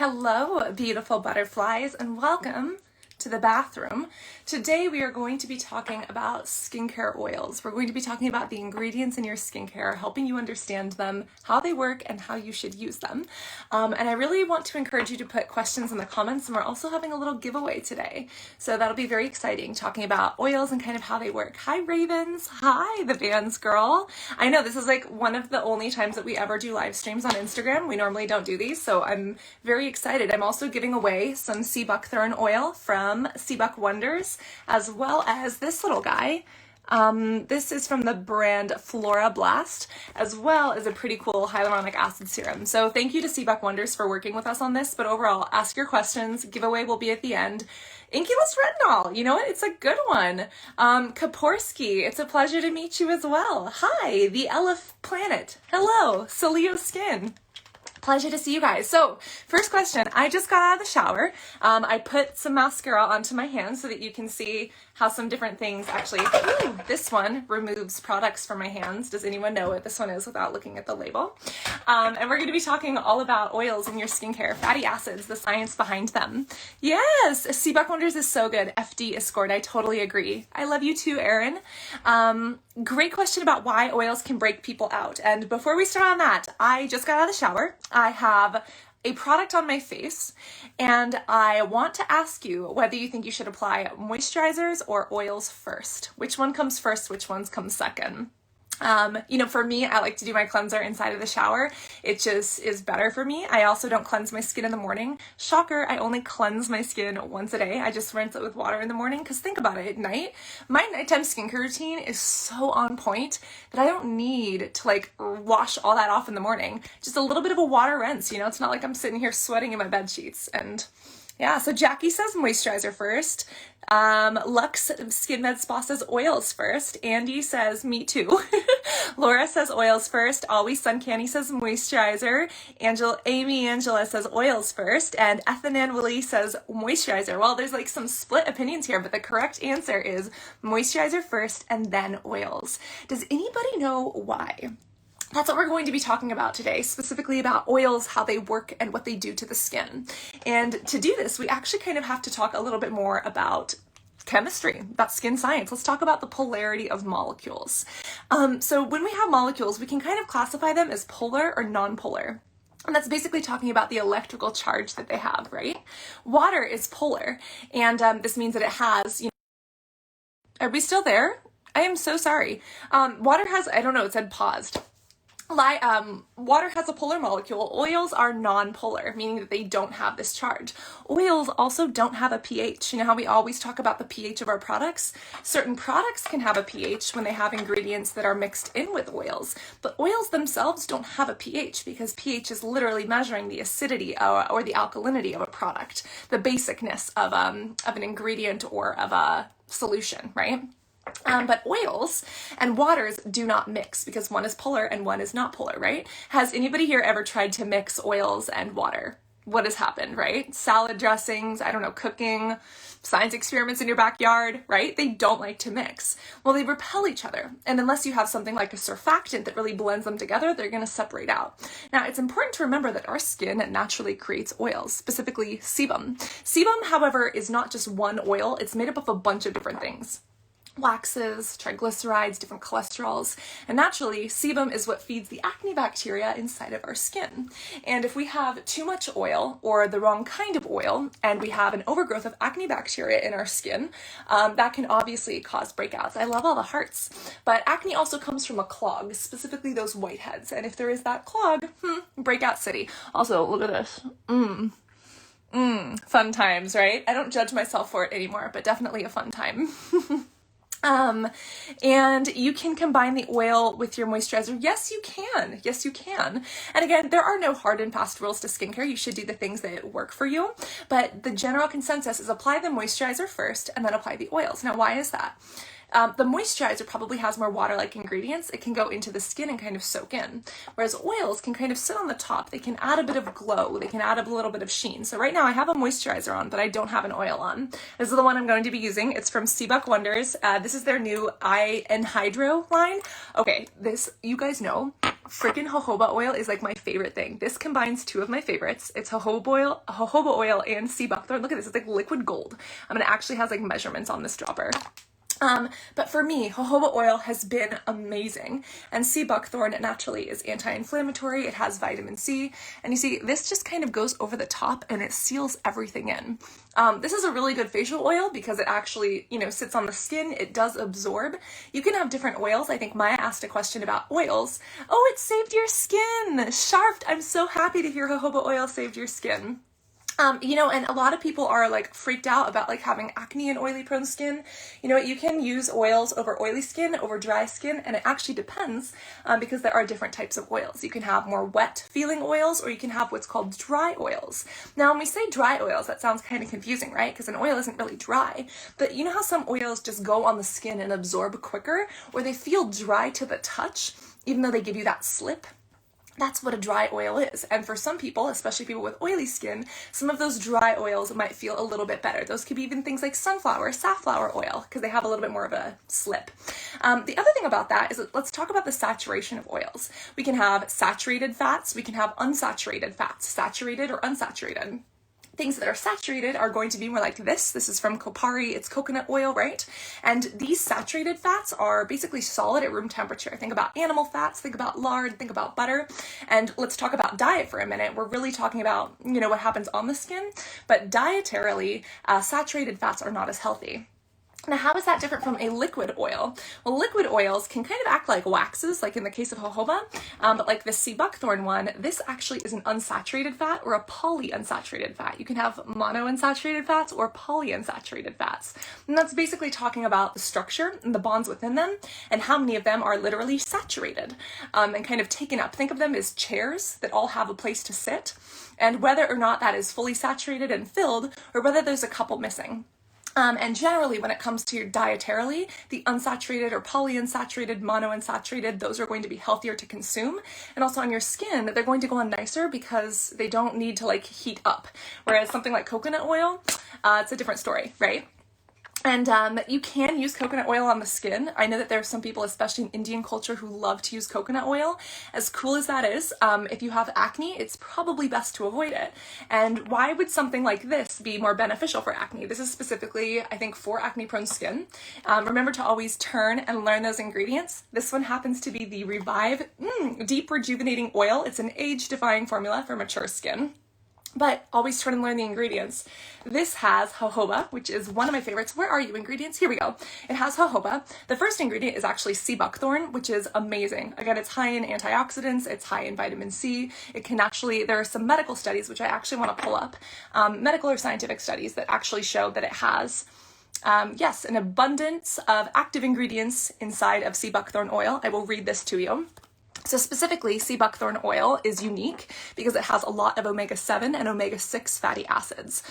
Hello, beautiful butterflies, and welcome to the bathroom. Today we are going to be talking about skincare oils. We're going to be talking about the ingredients in your skincare, helping you understand them, how they work, and how you should use them. And I really want to encourage you to put questions in the comments, and we're also having a little giveaway today. So that'll be very exciting, talking about oils and kind of how they work. Hi, Ravens. Hi, the Vans girl. I know this is like one of the only times that we ever do live streams on Instagram. We normally don't do these, so I'm very excited. I'm also giving away some SeabuckTHORN oil from SeabuckWonders, as well as this little guy. This is from the brand Flora Blast, as well as a pretty cool hyaluronic acid serum. So thank you to SeabuckWonders for working with us on this, but overall, ask your questions. Giveaway will be at the end. Incubus Retinol, you know what? It's a good one. Kaporsky, it's a pleasure to meet you as well. Hi, the Elf Planet. Hello, Celio Skin. Pleasure to see you guys. So first question, I just got out of the shower. I put some mascara onto my hands so that you can see how some different things actually, this one removes products from my hands. Does anyone know what this one is without looking at the label? And we're going to be talking all about oils in your skincare, fatty acids, the science behind them. Yes, SeabuckWonders is so good. FD is scored. I totally agree. I love you too, Erin. Great question about why oils can break people out. And before we start on that, I just got out of the shower. I have a product on my face, and I want to ask you whether you think you should apply moisturizers or oils first. Which one comes first? Which ones come second? For me, I like to do my cleanser inside of the shower. It just is better for me. I also don't cleanse my skin in the morning. Shocker, I only cleanse my skin once a day. I just rinse it with water in the morning, because think about it, at night, my nighttime skincare routine is so on point that I don't need to wash all that off in the morning. Just a little bit of a water rinse, it's not like I'm sitting here sweating in my bed sheets. And yeah, so Jackie says moisturizer first. Lux Skin Med Spa says oils first. Andy says me too. Laura says oils first. Always Sun Canny says moisturizer. Amy Angela says oils first. And Ethanan Willie says moisturizer. Well, there's some split opinions here, but the correct answer is moisturizer first and then oils. Does anybody know why? That's what we're going to be talking about today, specifically about oils, how they work, and what they do to the skin. And to do this, we actually kind of have to talk a little bit more about chemistry, about skin science. Let's talk about the polarity of molecules. So when we have molecules, we can kind of classify them as polar or non-polar. And that's basically talking about the electrical charge that they have, right? Water is polar, and this means that it has, Are we still there? I am so sorry. Water has, I don't know, it said paused. Water has a polar molecule. Oils are non-polar, meaning that they don't have this charge. Oils also don't have a pH. You know how we always talk about the pH of our products? Certain products can have a pH when they have ingredients that are mixed in with oils, but oils themselves don't have a pH, because pH is literally measuring the acidity or the alkalinity of a product, the basicness of an ingredient or of a solution, right? But oils and waters do not mix, because one is polar and one is not polar, right? Has anybody here ever tried to mix oils and water? What has happened, right? Salad dressings, I don't know, cooking, science experiments in your backyard, right? They don't like to mix. Well, they repel each other. And unless you have something like a surfactant that really blends them together, they're going to separate out. Now, it's important to remember that our skin naturally creates oils, specifically sebum. Sebum, however, is not just one oil. It's made up of a bunch of different things. Waxes, triglycerides, different cholesterols, and naturally, sebum is what feeds the acne bacteria inside of our skin. And if we have too much oil or the wrong kind of oil, and we have an overgrowth of acne bacteria in our skin, that can obviously cause breakouts. I love all the hearts, but acne also comes from a clog, specifically those whiteheads. And if there is that clog, breakout city. Also, look at this. Fun times, right? I don't judge myself for it anymore, but definitely a fun time. And you can combine the oil with your moisturizer. Yes, you can. Yes, you can. And again, there are no hard and fast rules to skincare. You should do the things that work for you. But the general consensus is apply the moisturizer first and then apply the oils. Now, why is that? The moisturizer probably has more water-like ingredients. It can go into the skin and kind of soak in, whereas oils can kind of sit on the top. They can add a bit of glow. They can add a little bit of sheen. So right now I have a moisturizer on, but I don't have an oil on. This is the one I'm going to be using. It's from SeabuckWonders. This is their new Enhydro line. Okay, this, you guys know, freaking jojoba oil is like my favorite thing. This combines two of my favorites. It's jojoba oil and sea buckthorn. Look at this, it's like liquid gold. I mean, it actually has like measurements on this dropper. But for me, jojoba oil has been amazing, and sea buckthorn naturally is anti-inflammatory. It has vitamin C, and you see, this just kind of goes over the top and it seals everything in. This is a really good facial oil because it actually, you know, sits on the skin. It does absorb. You can have different oils. I think Maya asked a question about oils. Oh, it saved your skin. Sharp. I'm so happy to hear jojoba oil saved your skin. You know, and a lot of people are like freaked out about like having acne and oily prone skin. You know, you can use oils over oily skin, over dry skin, and it actually depends because there are different types of oils. You can have more wet feeling oils, or you can have what's called dry oils. Now, when we say dry oils, that sounds kind of confusing, right? Because an oil isn't really dry, but you know how some oils just go on the skin and absorb quicker, or they feel dry to the touch, even though they give you that slip? That's what a dry oil is. And for some people, especially people with oily skin, some of those dry oils might feel a little bit better. Those could be even things like sunflower, safflower oil, because they have a little bit more of a slip. The other thing about that is, let's talk about the saturation of oils. We can have saturated fats, we can have unsaturated fats, saturated or unsaturated. Things that are saturated are going to be more like this. This is from Kopari. It's coconut oil, right? And these saturated fats are basically solid at room temperature. Think about animal fats, think about lard, think about butter. And let's talk about diet for a minute. We're really talking about, you know, what happens on the skin, but dietarily, saturated fats are not as healthy. Now, how is that different from a liquid oil? Well, liquid oils can kind of act like waxes, like in the case of jojoba, but like the sea buckthorn one, this actually is an unsaturated fat or a polyunsaturated fat. You can have monounsaturated fats or polyunsaturated fats. And that's basically talking about the structure and the bonds within them and how many of them are literally saturated and kind of taken up. Think of them as chairs that all have a place to sit, and whether or not that is fully saturated and filled, or whether there's a couple missing. And generally, when it comes to dietarily, the unsaturated or polyunsaturated, monounsaturated, those are going to be healthier to consume. And also on your skin, they're going to go on nicer because they don't need to like heat up. Whereas something like coconut oil, it's a different story, right? And you can use coconut oil on the skin. I know that there are some people, especially in Indian culture, who love to use coconut oil. As cool as that is, if you have acne, it's probably best to avoid it. And why would something like this be more beneficial for acne? This is specifically, I think, for acne-prone skin. Remember to always turn and learn those ingredients. This one happens to be the Revive Deep Rejuvenating Oil. It's an age-defying formula for mature skin. But always try and learn the ingredients. This has jojoba, which is one of my favorites. Where are you? Ingredients? Here we go. It has jojoba. The first ingredient is actually sea buckthorn, which is amazing. Again, it's high in antioxidants. It's high in vitamin C. It can actually, there are some medical studies, which I actually want to pull up, medical or scientific studies that actually show that it has yes, an abundance of active ingredients inside of sea buckthorn oil. I will read this to you. So specifically, sea buckthorn oil is unique because it has a lot of omega-7 and omega-6 fatty acids.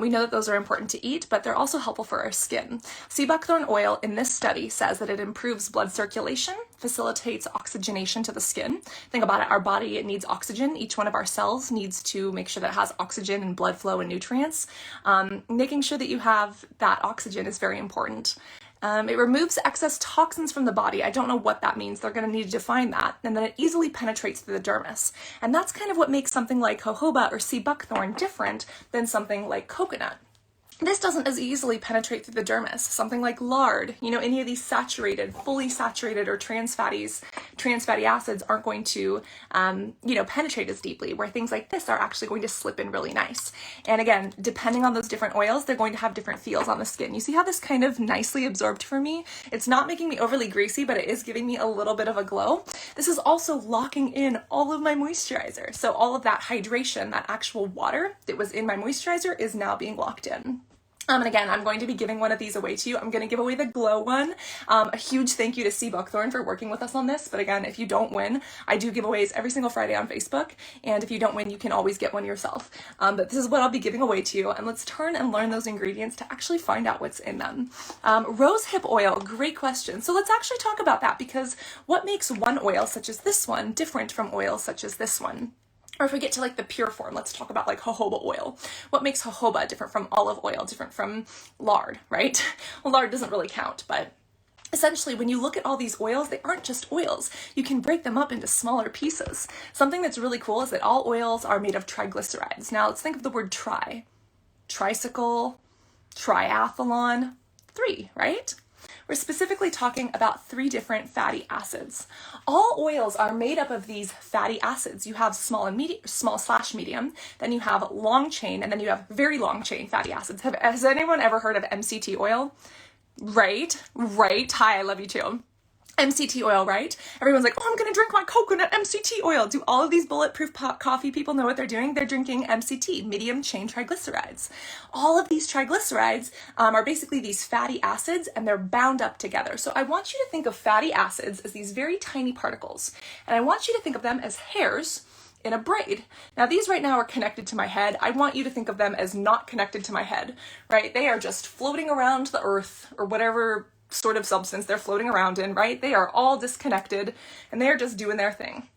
We know that those are important to eat, but they're also helpful for our skin. Sea buckthorn oil in this study says that it improves blood circulation, facilitates oxygenation to the skin. Think about it, our body, it needs oxygen. Each one of our cells needs to make sure that it has oxygen and blood flow and nutrients. Making sure that you have that oxygen is very important. It removes excess toxins from the body. I don't know what that means. They're going to need to define that. And then it easily penetrates through the dermis. And that's kind of what makes something like jojoba or sea buckthorn different than something like coconut. This doesn't as easily penetrate through the dermis. Something like lard, you know, any of these saturated, fully saturated or trans fatty acids aren't going to, you know, penetrate as deeply, where things like this are actually going to slip in really nice. And again, depending on those different oils, they're going to have different feels on the skin. You see how this kind of nicely absorbed for me? It's not making me overly greasy, but it is giving me a little bit of a glow. This is also locking in all of my moisturizer. So all of that hydration, that actual water that was in my moisturizer is now being locked in. And again, I'm going to be giving one of these away to you. I'm going to give away the glow one. A huge thank you to SeabuckTHORN for working with us on this. But again, if you don't win, I do giveaways every single Friday on Facebook. And if you don't win, you can always get one yourself. But this is what I'll be giving away to you. And let's turn and learn those ingredients to actually find out what's in them. Rosehip oil, great question. So let's actually talk about that, because what makes one oil such as this one different from oils such as this one? Or if we get to like the pure form, let's talk about like jojoba oil. What makes jojoba different from olive oil, different from lard, right? Well, lard doesn't really count, but essentially, when you look at all these oils, they aren't just oils. You can break them up into smaller pieces. Something that's really cool is that all oils are made of triglycerides. Now, let's think of the word tri. Tricycle, triathlon, 3, right? We're specifically talking about 3 different fatty acids. All oils are made up of these fatty acids. You have small/medium, then you have long chain, and then you have very long chain fatty acids. Has anyone ever heard of MCT oil? Right. Hi, I love you too. MCT oil, right? Everyone's like, oh, I'm going to drink my coconut MCT oil. Do all of these bulletproof coffee people know what they're doing? They're drinking MCT, medium chain triglycerides. All of these triglycerides are basically these fatty acids, and they're bound up together. So I want you to think of fatty acids as these very tiny particles. And I want you to think of them as hairs in a braid. Now, these right now are connected to my head. I want you to think of them as not connected to my head, right? They are just floating around the earth, or whatever sort of substance they're floating around in, right? They are all disconnected, and they're just doing their thing.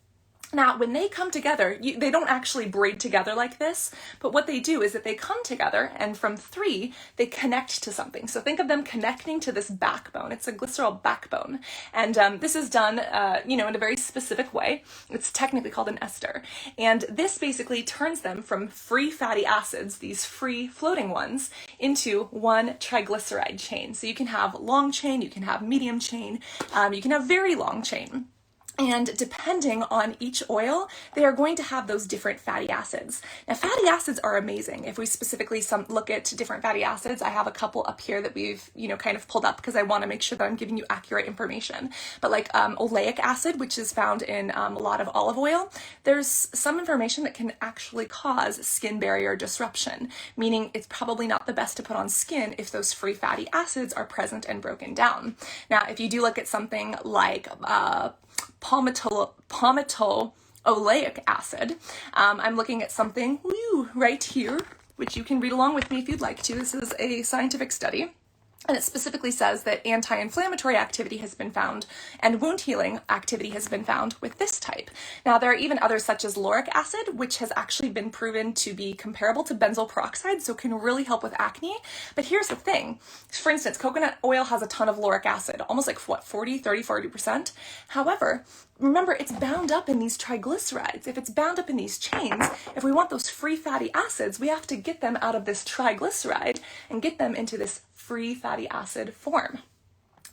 Now, when they come together, they don't actually braid together like this, but what they do is that they come together, and from 3, they connect to something. So think of them connecting to this backbone. It's a glycerol backbone. And this is done, in a very specific way. It's technically called an ester. And this basically turns them from free fatty acids, these free floating ones, into one triglyceride chain. So you can have long chain, you can have medium chain, you can have very long chain. And depending on each oil, they are going to have those different fatty acids. Now, fatty acids are amazing. If we specifically look at different fatty acids, I have a couple up here that we've, kind of pulled up because I want to make sure that I'm giving you accurate information. But like oleic acid, which is found in a lot of olive oil, there's some information that can actually cause skin barrier disruption, meaning it's probably not the best to put on skin if those free fatty acids are present and broken down. Now, if you do look at something like palmitoleic acid. I'm looking at something right here, which you can read along with me if you'd like to. This is a scientific study. And it specifically says that anti-inflammatory activity has been found and wound healing activity has been found with this type. Now, there are even others such as lauric acid, which has actually been proven to be comparable to benzoyl peroxide, so can really help with acne. But here's the thing. For instance, coconut oil has a ton of lauric acid, almost like 40%. However, remember, it's bound up in these triglycerides. If it's bound up in these chains, if we want those free fatty acids, we have to get them out of this triglyceride and get them into this free fatty acid form,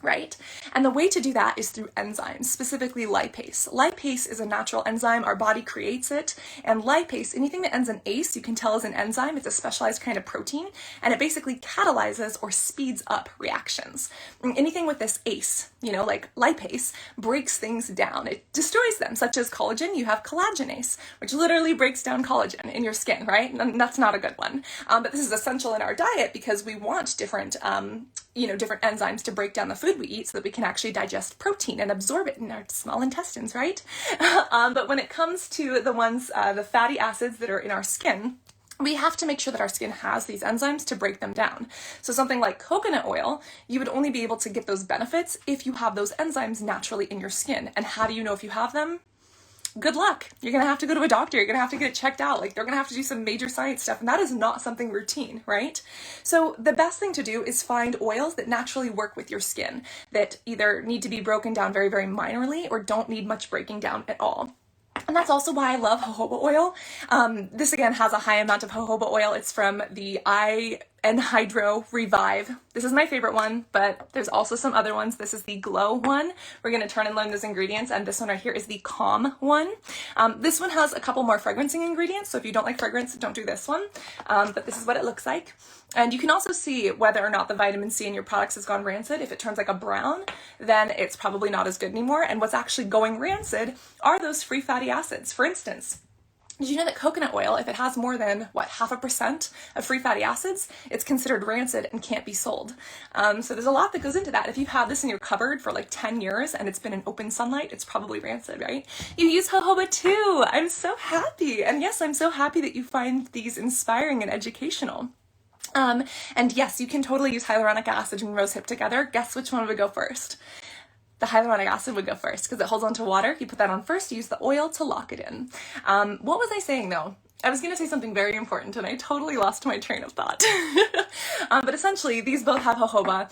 right? And the way to do that is through enzymes, specifically lipase. Lipase is a natural enzyme. Our body creates it. And lipase, anything that ends in ase, you can tell is an enzyme. It's a specialized kind of protein, and it basically catalyzes or speeds up reactions. And anything with this ase, like lipase, breaks things down. It destroys them, such as collagen. You have collagenase, which literally breaks down collagen in your skin, right? And that's not a good one. But this is essential in our diet because we want different enzymes to break down the food we eat so that we can actually digest protein and absorb it in our small intestines, right? But when it comes to the ones, the fatty acids that are in our skin, we have to make sure that our skin has these enzymes to break them down. So something like coconut oil, you would only be able to get those benefits if you have those enzymes naturally in your skin. And how do you know if you have them? Good luck. You're going to have to go to a doctor. You're going to have to get it checked out. Like, they're going to have to do some major science stuff. And that is not something routine, right? So the best thing to do is find oils that naturally work with your skin, that either need to be broken down very, very minorly or don't need much breaking down at all. And that's also why I love jojoba oil. This again has a high amount of jojoba oil. It's from the Enhydro Revive. This is my favorite one, but there's also some other ones. This is the Glow one. We're going to turn and learn those ingredients, and this one right here is the Calm one. This one has a couple more fragrancing ingredients, so if you don't like fragrance, don't do this one. But this is what it looks like. And you can also see whether or not the vitamin C in your products has gone rancid. If it turns like a brown, then it's probably not as good anymore. And what's actually going rancid are those free fatty acids. For instance, Did you know that coconut oil, if it has more than, 0.5% of free fatty acids, it's considered rancid and can't be sold. So there's a lot that goes into that. If you've had this in your cupboard for like 10 years and it's been in open sunlight, it's probably rancid, right? You use jojoba too. I'm so happy. And yes, I'm so happy that you find these inspiring and educational. And yes, you can totally use hyaluronic acid and rosehip together. Guess which one would go first? The hyaluronic acid would go first because it holds onto water. You put that on first, you use the oil to lock it in. What was I saying though? I was going to say something very important and I totally lost my train of thought. But essentially, these both have jojoba.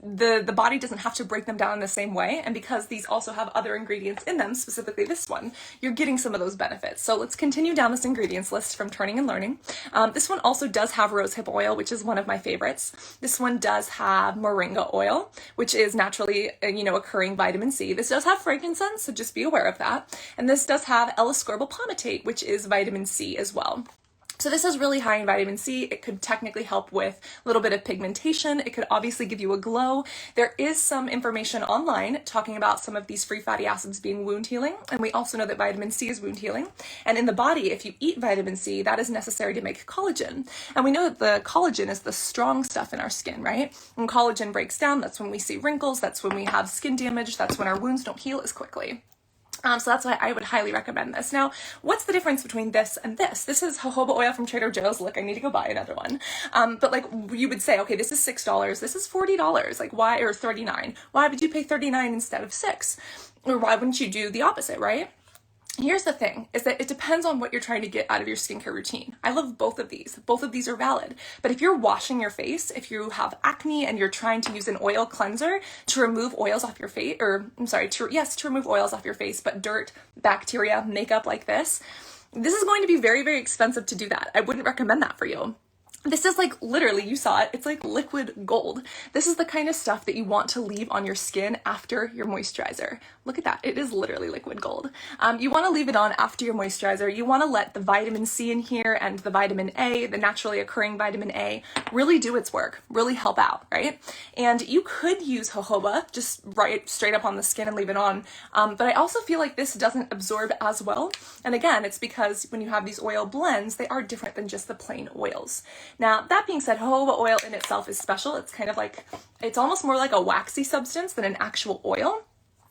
The body doesn't have to break them down in the same way. And because these also have other ingredients in them, specifically this one, you're getting some of those benefits. So let's continue down this ingredients list from Turning and Learning. This one also does have rosehip oil, which is one of my favorites. This one does have moringa oil, which is naturally, occurring vitamin C. This does have frankincense, so just be aware of that. And this does have L-ascorbyl palmitate, which is vitamin C as well. So this is really high in vitamin C. It could technically help with a little bit of pigmentation. It could obviously give you a glow. There is some information online talking about some of these free fatty acids being wound healing. And we also know that vitamin C is wound healing. And in the body, if you eat vitamin C, that is necessary to make collagen. And we know that the collagen is the strong stuff in our skin, right? When collagen breaks down, that's when we see wrinkles. That's when we have skin damage. That's when our wounds don't heal as quickly. So that's why I would highly recommend this. Now, what's the difference between this and this? This is jojoba oil from Trader Joe's. Look, I need to go buy another one. But like you would say, okay, this is $6. This is $40. Like why, or $39. Why would you pay $39 instead of $6? Or why wouldn't you do the opposite, right? Here's the thing, is that it depends on what you're trying to get out of your skincare routine. I love both of these. Both of these are valid. But if you're washing your face, if you have acne and you're trying to use an oil cleanser to remove oils off your face, to remove oils off your face, but dirt, bacteria, makeup like this is going to be very, very expensive to do that. I wouldn't recommend that for you. This is like, literally, you saw it, it's like liquid gold. This is the kind of stuff that you want to leave on your skin after your moisturizer. Look at that, it is literally liquid gold. You want to leave it on after your moisturizer. You want to let the vitamin C in here and the vitamin A, the naturally occurring vitamin A, really do its work, really help out, right? And you could use jojoba, just right straight up on the skin and leave it on. But I also feel like this doesn't absorb as well. And again, it's because when you have these oil blends, they are different than just the plain oils. Now, that being said, jojoba oil in itself is special. It's kind of like, it's almost more like a waxy substance than an actual oil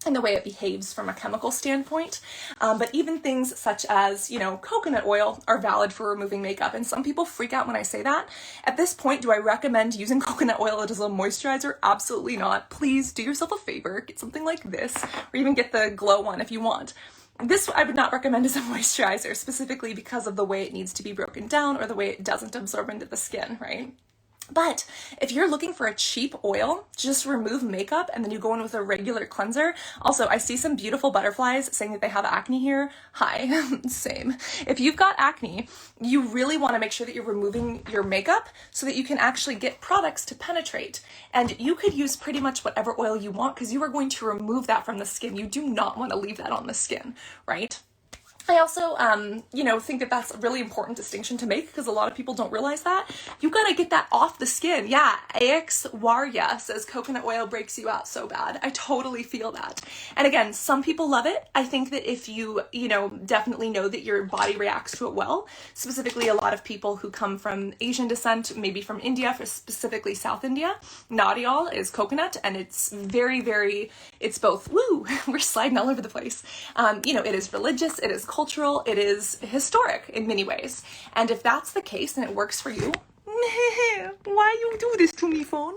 in the way it behaves from a chemical standpoint. But even things such as, coconut oil are valid for removing makeup. And some people freak out when I say that. At this point, do I recommend using coconut oil as a moisturizer? Absolutely not. Please do yourself a favor. Get something like this, or even get the glow one if you want. This I would not recommend as a moisturizer, specifically because of the way it needs to be broken down or the way it doesn't absorb into the skin, right? But if you're looking for a cheap oil, just remove makeup and then you go in with a regular cleanser. Also, I see some beautiful butterflies saying that they have acne here. Hi, same. If you've got acne, you really want to make sure that you're removing your makeup so that you can actually get products to penetrate. And you could use pretty much whatever oil you want because you are going to remove that from the skin. You do not want to leave that on the skin, right? I also, think that that's a really important distinction to make because a lot of people don't realize that. You gotta get that off the skin. Yeah, AX Warya says coconut oil breaks you out so bad. I totally feel that. And again, some people love it. I think that if you, definitely know that your body reacts to it well, specifically a lot of people who come from Asian descent, maybe from India, for specifically South India, Nadial is coconut and it's very, very, it's both, we're sliding all over the place. It is religious, it is cultural, it is historic in many ways. And if that's the case and it works for you, why you do this to me, phone?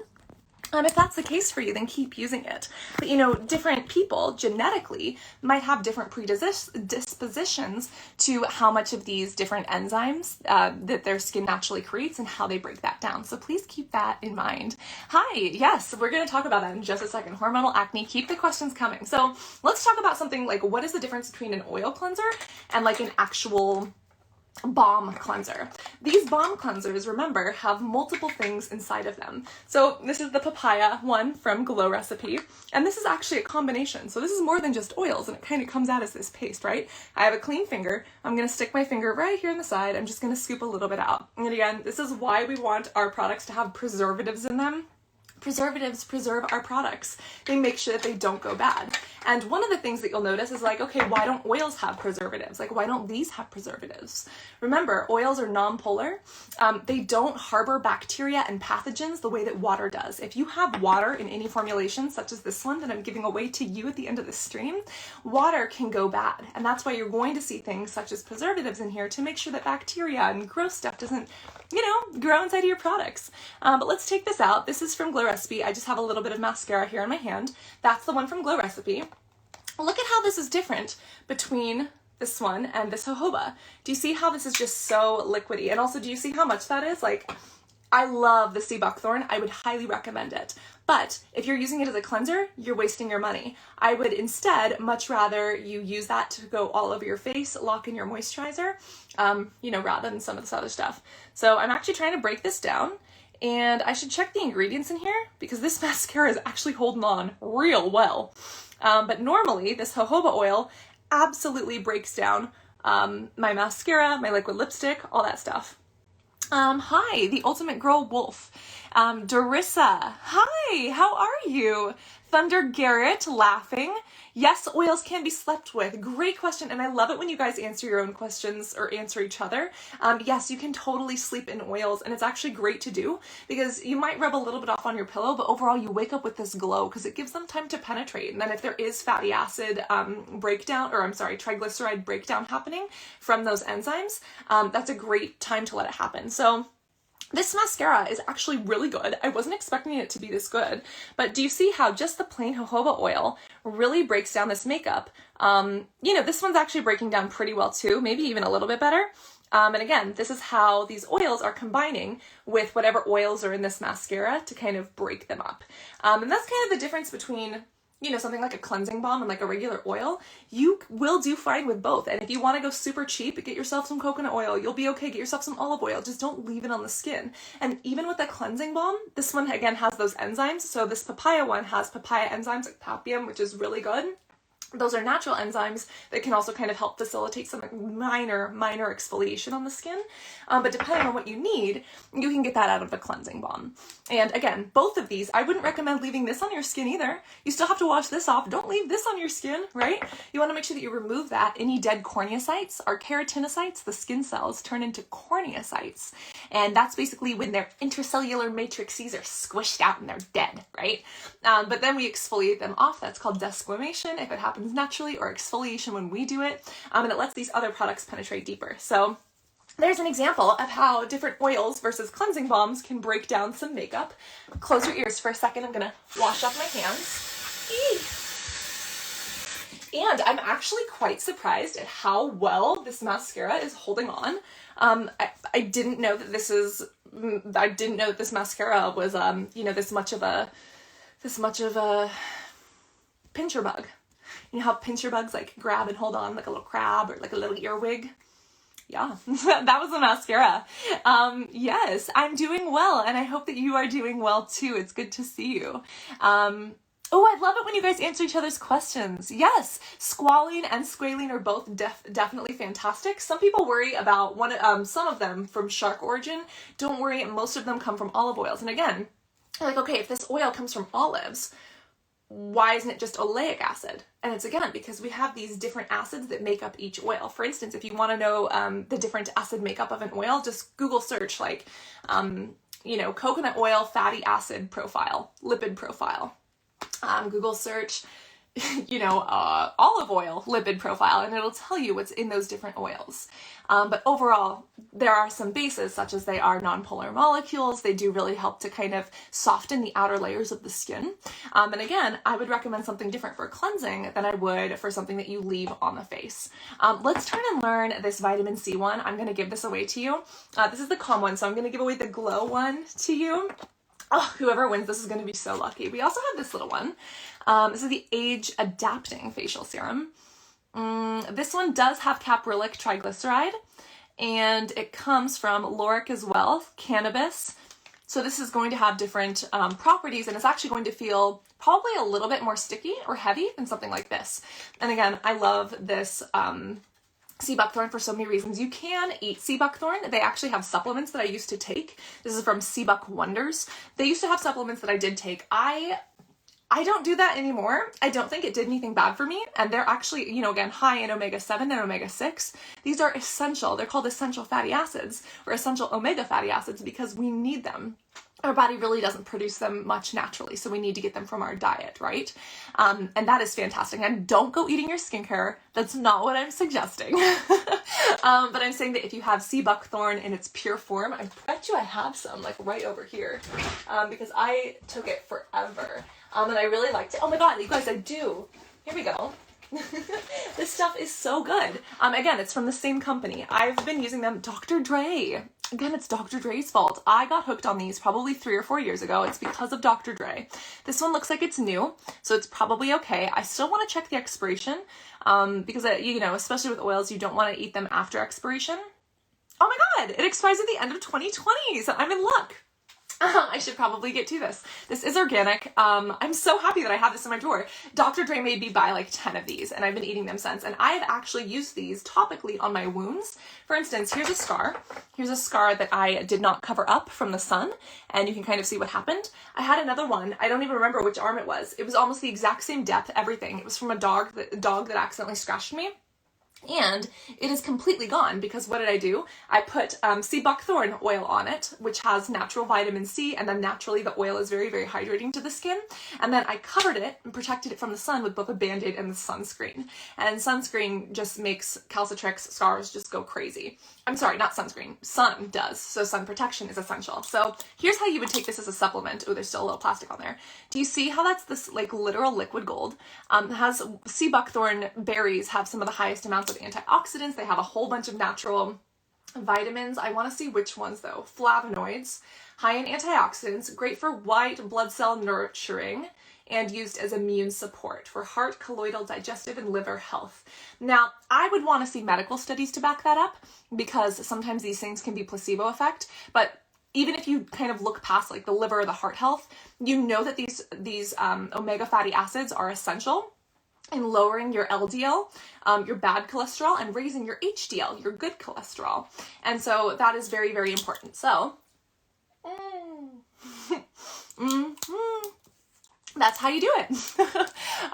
If that's the case for you, then keep using it. But different people genetically might have different predispositions to how much of these different enzymes that their skin naturally creates and how they break that down. So please keep that in mind. Hi, yes, we're going to talk about that in just a second. Hormonal acne, keep the questions coming. So let's talk about something like what is the difference between an oil cleanser and like an actual balm cleanser. These balm cleansers, remember, have multiple things inside of them. So this is the papaya one from Glow Recipe, and this is actually a combination. So this is more than just oils, and it kind of comes out as this paste, right? I have a clean finger. I'm going to stick my finger right here on the side. I'm just going to scoop a little bit out. And again, this is why we want our products to have preservatives in them. Preservatives preserve our products. They make sure that they don't go bad. And one of the things that you'll notice is like, okay, why don't oils have preservatives? Like, why don't these have preservatives? Remember, oils are non-polar. They don't harbor bacteria and pathogens the way that water does. If you have water in any formulation, such as this one that I'm giving away to you at the end of the stream, water can go bad. And that's why you're going to see things such as preservatives in here to make sure that bacteria and gross stuff doesn't, grow inside of your products. But let's take this out. This is from Glow Recipe. I just have a little bit of mascara here in my hand. That's the one from Glow Recipe. Look at how this is different between this one and this jojoba. Do you see how this is just so liquidy? And also, do you see how much that is? Like, I love the SeabuckTHORN. I would highly recommend it. But if you're using it as a cleanser, you're wasting your money. I would instead much rather you use that to go all over your face, lock in your moisturizer, rather than some of this other stuff. So I'm actually trying to break this down. And I should check the ingredients in here because this mascara is actually holding on real well. But normally this jojoba oil absolutely breaks down my mascara, my liquid lipstick, all that stuff. Hi, the Ultimate Girl Wolf. Darissa, hi, how are you? Thunder Garrett, laughing. Yes, oils can be slept with. Great question, and I love it when you guys answer your own questions or answer each other. Yes, you can totally sleep in oils, and it's actually great to do because you might rub a little bit off on your pillow, but overall you wake up with this glow because it gives them time to penetrate. And then if there is fatty acid triglyceride breakdown happening from those enzymes, that's a great time to let it happen. So this mascara is actually really good. I wasn't expecting it to be this good, but do you see how just the plain jojoba oil really breaks down this makeup? This one's actually breaking down pretty well too, maybe even a little bit better. And again, this is how these oils are combining with whatever oils are in this mascara to kind of break them up. And that's kind of the difference between something like a cleansing balm and like a regular oil. You will do fine with both. And if you want to go super cheap, get yourself some coconut oil. You'll be okay. Get yourself some olive oil. Just don't leave it on the skin. And even with the cleansing balm, this one again has those enzymes. So this papaya one has papaya enzymes like papium, which is really good. Those are natural enzymes that can also kind of help facilitate some minor exfoliation on the skin. But depending on what you need, you can get that out of the cleansing balm. And again, both of these, I wouldn't recommend leaving this on your skin either. You still have to wash this off. Don't leave this on your skin, right? You want to make sure that you remove that. Any dead corneocytes or keratinocytes, the skin cells, turn into corneocytes. And that's basically when their intracellular matrices are squished out and they're dead, right? But then we exfoliate them off. That's called desquamation if it happens naturally, or exfoliation when we do it, and it lets these other products penetrate deeper. So there's an example of how different oils versus cleansing balms can break down some makeup. Close your ears for a second. I'm gonna wash off my hands. And I'm actually quite surprised at how well this mascara is holding on. I didn't know that this mascara was this much of a pincher bug. You know how pincher bugs like grab and hold on like a little crab or like a little earwig? Yeah, that was the mascara. Yes, I'm doing well, and I hope that you are doing well too. It's good to see you. I love it when you guys answer each other's questions. Yes, squalene and squalene are both definitely fantastic. Some people worry about some of them from shark origin. Don't worry, most of them come from olive oils. And again, like, okay, if this oil comes from olives, why isn't it just oleic acid? And it's again because we have these different acids that make up each oil. For instance, if you want to know the different acid makeup of an oil, just Google search like, coconut oil fatty acid profile, lipid profile. Google search, olive oil lipid profile, and it'll tell you what's in those different oils. But overall, there are some bases, such as they are non-polar molecules. They do really help to kind of soften the outer layers of the skin. And again, I would recommend something different for cleansing than I would for something that you leave on the face. Let's try and learn this vitamin C one. I'm going to give this away to you. This is the calm one, so I'm going to give away the glow one to you. Oh, whoever wins this is going to be so lucky. We also have this little one. This is the Age Adapting Facial Serum. This one does have caprylic triglyceride, and it comes from lauric as well, cannabis. So this is going to have different properties, and it's actually going to feel probably a little bit more sticky or heavy than something like this. And again, I love this sea buckthorn for so many reasons. You can eat sea buckthorn. They actually have supplements that I used to take. This is from SeabuckWonders. They used to have supplements that I did take. I don't do that anymore. I don't think it did anything bad for me. And they're actually, you know, again, high in omega-7 and omega-6. These are essential. They're called essential fatty acids or essential omega fatty acids because we need them. Our body really doesn't produce them much naturally, so we need to get them from our diet, right? And that is fantastic. And don't go eating your skincare. That's not what I'm suggesting. But I'm saying that if you have sea buckthorn in its pure form, I bet you I have some, like right over here, because I took it forever. And I really liked it. Oh my God, you guys, I do. Here we go. This stuff is so good. Again, it's from the same company. I've been using them. Dr. Dre. Again, it's Dr. Dre's fault. I got hooked on these probably 3 or 4 years ago. It's because of Dr. Dre. This one looks like it's new, so it's probably okay. I still want to check the expiration because, you know, especially with oils, you don't want to eat them after expiration. Oh my God, it expires at the end of 2020, so I'm in luck. I should probably get to this. This is organic. I'm so happy that I have this in my drawer. Dr. Dre made me buy like 10 of these and I've been eating them since. And I have actually used these topically on my wounds. For instance, here's a scar. Here's a scar that I did not cover up from the sun. And you can kind of see what happened. I had another one. I don't even remember which arm it was. It was almost the exact same depth, everything. It was from a dog that accidentally scratched me. And it is completely gone because what did I do? I put sea buckthorn oil on it, which has natural vitamin C, and then naturally the oil is very, very hydrating to the skin. And then I covered it and protected it from the sun with both a Band-Aid and the sunscreen. And sunscreen just makes calcitricks, scars just go crazy. I'm sorry, not sunscreen. Sun does. So sun protection is essential. So here's how you would take this as a supplement. Oh, there's still a little plastic on there. Do you see how that's this like literal liquid gold? It has sea buckthorn berries have some of the highest amounts of antioxidants. They have a whole bunch of natural vitamins. I want to see which ones though. Flavonoids, high in antioxidants, great for white blood cell nurturing, and used as immune support for heart, colloidal, digestive, and liver health. Now, I would want to see medical studies to back that up because sometimes these things can be placebo effect, but even if you kind of look past like the liver or the heart health, you know that these omega fatty acids are essential in lowering your LDL, your bad cholesterol, and raising your HDL, your good cholesterol. And so that is very, very important. So, that's how you do it.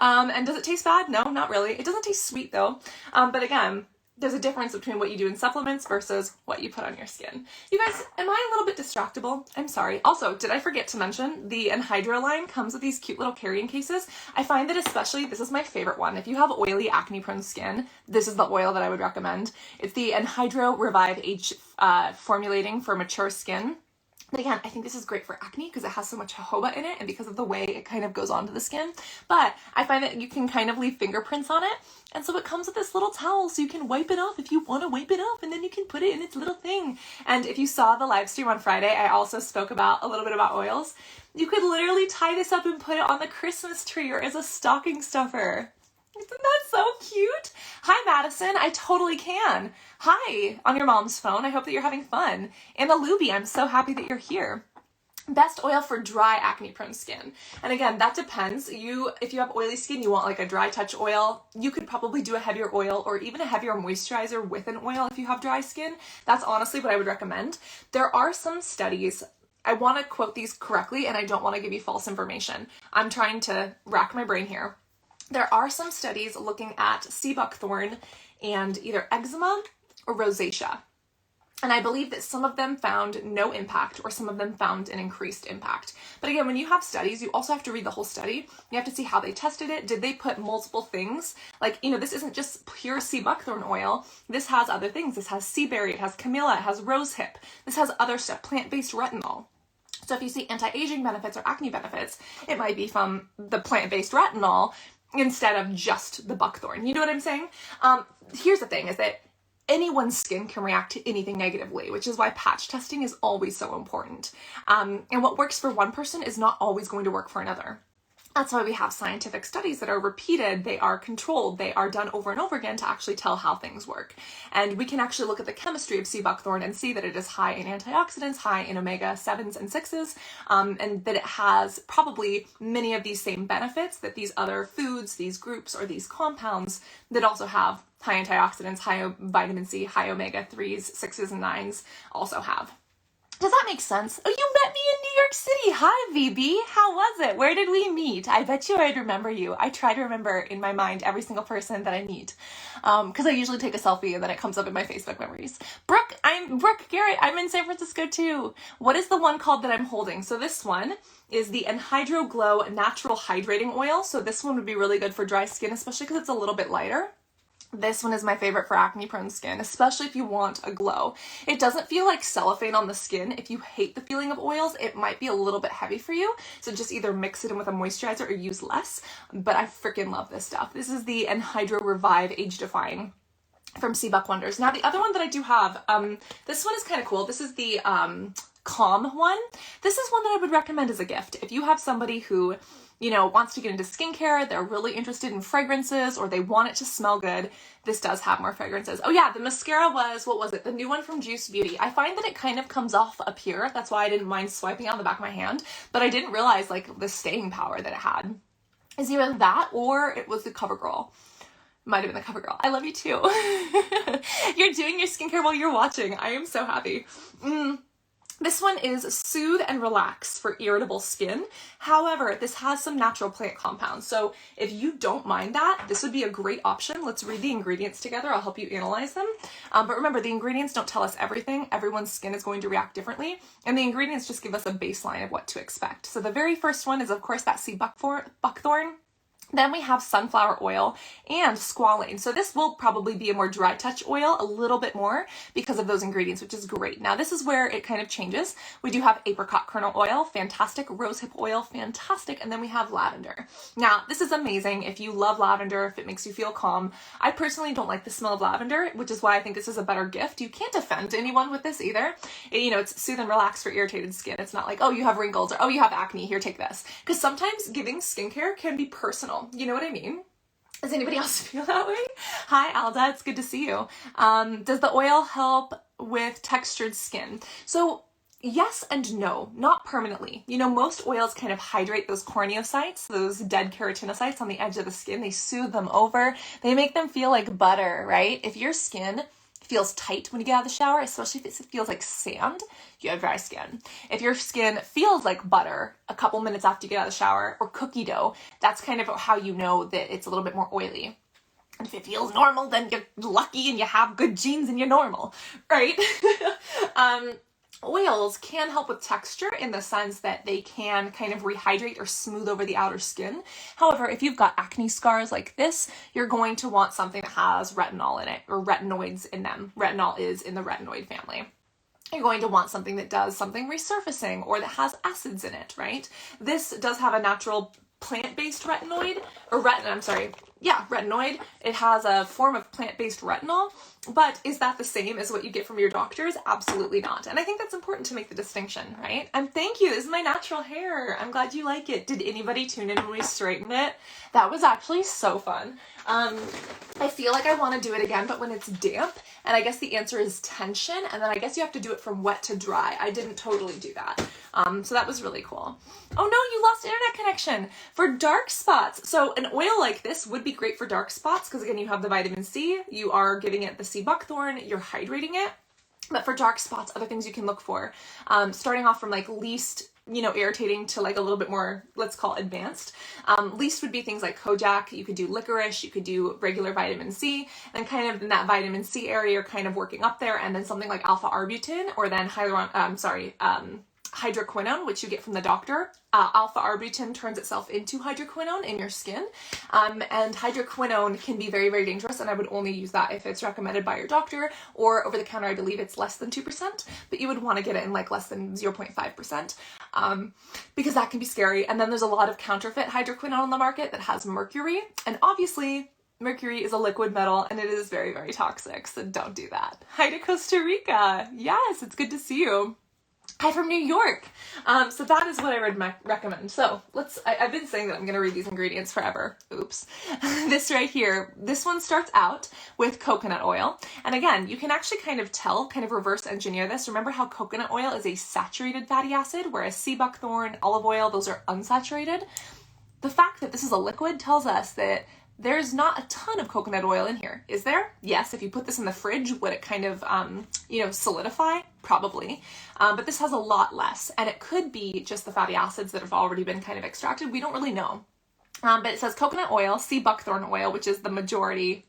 And does it taste bad? No, not really. It doesn't taste sweet though. But again, there's a difference between what you do in supplements versus what you put on your skin. You guys, am I a little bit distractible? I'm sorry. Also, did I forget to mention the Enhydro line comes with these cute little carrying cases? I find that especially, this is my favorite one. If you have oily, acne-prone skin, this is the oil that I would recommend. It's the Enhydro Revive H formulating for mature skin. But again, I think this is great for acne because it has so much jojoba in it and because of the way it kind of goes onto the skin. But I find that you can kind of leave fingerprints on it. And so it comes with this little towel so you can wipe it off if you want to wipe it off, and then you can put it in its little thing. And if you saw the live stream on Friday, I also spoke about a little bit about oils. You could literally tie this up and put it on the Christmas tree or as a stocking stuffer. Isn't that so cute? Hi, Madison. I totally can. Hi, on your mom's phone. I hope that you're having fun. Anna Luby, I'm so happy that you're here. Best oil for dry acne-prone skin. And again, that depends. If you have oily skin, you want like a dry touch oil, you could probably do a heavier oil or even a heavier moisturizer with an oil if you have dry skin. That's honestly what I would recommend. There are some studies. I want to quote these correctly and I don't want to give you false information. I'm trying to rack my brain here. There are some studies looking at sea buckthorn and either eczema or rosacea. And I believe that some of them found no impact or some of them found an increased impact. But again, when you have studies, you also have to read the whole study. You have to see how they tested it. Did they put multiple things? Like, you know, this isn't just pure sea buckthorn oil. This has other things. This has sea berry, it has camellia, it has rosehip. This has other stuff, plant-based retinol. So if you see anti-aging benefits or acne benefits, it might be from the plant-based retinol instead of just the buckthorn. You know what I'm saying? Here's the thing is that anyone's skin can react to anything negatively, which is why patch testing is always so important. And what works for one person is not always going to work for another. That's why we have scientific studies that are repeated, they are controlled, they are done over and over again to actually tell how things work. And we can actually look at the chemistry of sea buckthorn and see that it is high in antioxidants, high in omega-7s and 6s, and that it has probably many of these same benefits that these other foods, these groups, or these compounds that also have high antioxidants, high vitamin C, high omega-3s, 6s, and 9s also have. Does that make sense? Oh, you met me in New York City. Hi, VB. How was it? Where did we meet? I bet you I'd remember you. I try to remember in my mind every single person that I meet, because I usually take a selfie and then it comes up in my Facebook memories. Brooke Garrett. I'm in San Francisco too. What is the one called that I'm holding? So this one is the Enhydro Glow Natural Hydrating Oil. So this one would be really good for dry skin, especially because it's a little bit lighter. This one is my favorite for acne-prone skin, especially if you want a glow. It doesn't feel like cellophane on the skin. If you hate the feeling of oils, it might be a little bit heavy for you. So just either mix it in with a moisturizer or use less. But I freaking love this stuff. This is the Enhydro Revive Age Defying from SeabuckWonders. Now the other one that I do have, this one is kind of cool. This is the Calm one. This is one that I would recommend as a gift. If you have somebody who, you know, wants to get into skincare, they're really interested in fragrances, or they want it to smell good, this does have more fragrances. Oh yeah, the mascara was, what was it? The new one from Juice Beauty. I find that it kind of comes off up here. That's why I didn't mind swiping on the back of my hand, but I didn't realize like the staying power that it had. Is either that or it was the CoverGirl. Might have been the CoverGirl. I love you too. You're doing your skincare while you're watching. I am so happy. This one is Soothe and Relax for irritable skin. However, this has some natural plant compounds. So if you don't mind that, this would be a great option. Let's read the ingredients together. I'll help you analyze them. But remember, the ingredients don't tell us everything. Everyone's skin is going to react differently. And the ingredients just give us a baseline of what to expect. So the very first one is, of course, that SeabuckTHORN. Then we have sunflower oil and squalane. So this will probably be a more dry touch oil, a little bit more because of those ingredients, which is great. Now this is where it kind of changes. We do have apricot kernel oil, fantastic. Rosehip oil, fantastic. And then we have lavender. Now this is amazing if you love lavender, if it makes you feel calm. I personally don't like the smell of lavender, which is why I think this is a better gift. You can't offend anyone with this either. You know, it's soothe and relax for irritated skin. It's not like, oh, you have wrinkles or oh, you have acne, here, take this. Because sometimes giving skincare can be personal. You know what I mean? Does anybody else feel that way? Hi, Alda. It's good to see you. Does the oil help with textured skin? So yes and no, not permanently. You know, most oils kind of hydrate those corneocytes, those dead keratinocytes on the edge of the skin. They soothe them over. They make them feel like butter, right? If your skin feels tight when you get out of the shower, especially if it feels like sand, you have dry skin. If your skin feels like butter a couple minutes after you get out of the shower, or cookie dough, that's kind of how you know that it's a little bit more oily. And if it feels normal, then you're lucky and you have good genes and you're normal, right? Oils can help with texture in the sense that they can kind of rehydrate or smooth over the outer skin. However, if you've got acne scars like this, you're going to want something that has retinol in it, or retinoids in them. Retinol is in the retinoid family. You're going to want something that does something resurfacing or that has acids in it, right? This does have a natural plant-based retinoid, or retinoid. It has a form of plant-based retinol, but is that the same as what you get from your doctors? Absolutely not. And I think that's important to make the distinction, right? And thank you. This is my natural hair. I'm glad you like it. Did anybody tune in when we straightened it? That was actually so fun. I feel like I want to do it again, but when it's damp, and I guess the answer is tension, and then I guess you have to do it from wet to dry. I didn't totally do that. So that was really cool. Oh no, you lost internet connection. For dark spots, so an oil like this would be great for dark spots because again, you have the vitamin C, you are giving it the SeabuckTHORN, you're hydrating it. But for dark spots, other things you can look for, starting off from like least, you know, irritating to like a little bit more, let's call it advanced. Least would be things like Kojak, you could do licorice, you could do regular vitamin C, and kind of in that vitamin C area, you're kind of working up there, and then something like alpha-arbutin, or then hydroquinone, which you get from the doctor. Alpha-arbutin turns itself into hydroquinone in your skin, and hydroquinone can be very, very dangerous, and I would only use that if it's recommended by your doctor, or over the counter. I believe it's less than 2%, but you would want to get it in like less than 0.5%, because that can be scary. And then there's a lot of counterfeit hydroquinone on the market that has mercury, and obviously mercury is a liquid metal and it is very, very toxic, so don't do that. Hi to Costa Rica. Yes, it's good to see you. Hi from New York. So that is what I would recommend. So I've been saying that I'm going to read these ingredients forever. Oops. This right here, this one starts out with coconut oil. And again, you can actually kind of reverse engineer this. Remember how coconut oil is a saturated fatty acid, whereas SeabuckTHORN, olive oil, those are unsaturated. The fact that this is a liquid tells us that there's not a ton of coconut oil in here, is there? Yes, if you put this in the fridge, would it kind of, solidify? Probably. But this has a lot less, and it could be just the fatty acids that have already been kind of extracted. We don't really know. But it says coconut oil, SeabuckTHORN oil, which is the majority,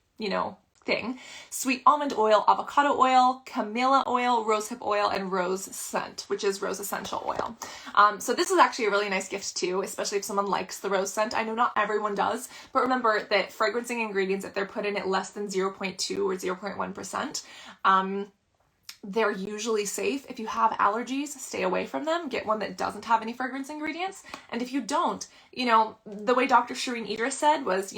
thing, sweet almond oil, avocado oil, camellia oil, rosehip oil, and rose scent, which is rose essential oil. So this is actually a really nice gift too, especially if someone likes the rose scent. I know not everyone does, but remember that fragrancing ingredients, if they're put in at less than 0.2 or 0.1%, they're usually safe. If you have allergies, stay away from them. Get one that doesn't have any fragrance ingredients. And if you don't, the way Dr. Shireen Idris said was,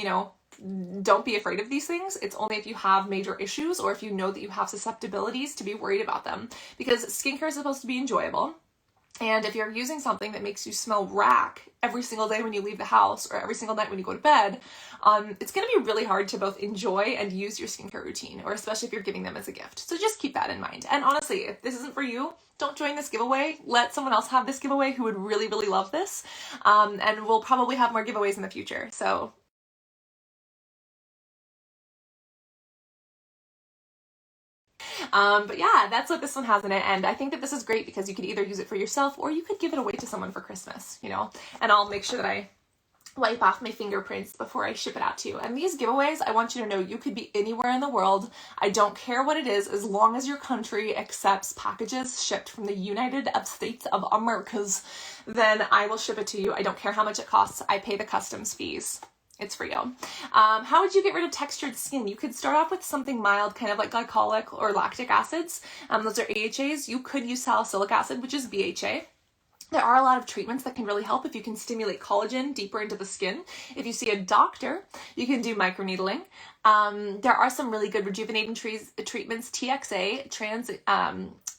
don't be afraid of these things. It's only if you have major issues or if you know that you have susceptibilities to be worried about them, because skincare is supposed to be enjoyable. And if you're using something that makes you smell rack every single day when you leave the house or every single night when you go to bed, it's going to be really hard to both enjoy and use your skincare routine, or especially if you're giving them as a gift. So just keep that in mind. And honestly, if this isn't for you, don't join this giveaway. Let someone else have this giveaway who would really, really love this. And we'll probably have more giveaways in the future. So but yeah, that's what this one has in it. And I think that this is great because you could either use it for yourself or you could give it away to someone for Christmas, and I'll make sure that I wipe off my fingerprints before I ship it out to you. And these giveaways, I want you to know you could be anywhere in the world. I don't care what it is, as long as your country accepts packages shipped from the United States of Americas, then I will ship it to you. I don't care how much it costs. I pay the customs fees. It's for you. How would you get rid of textured skin? You could start off with something mild, kind of like glycolic or lactic acids. Those are AHAs. You could use salicylic acid, which is BHA. There are a lot of treatments that can really help if you can stimulate collagen deeper into the skin. If you see a doctor, you can do microneedling. There are some really good rejuvenating treatments. TXA,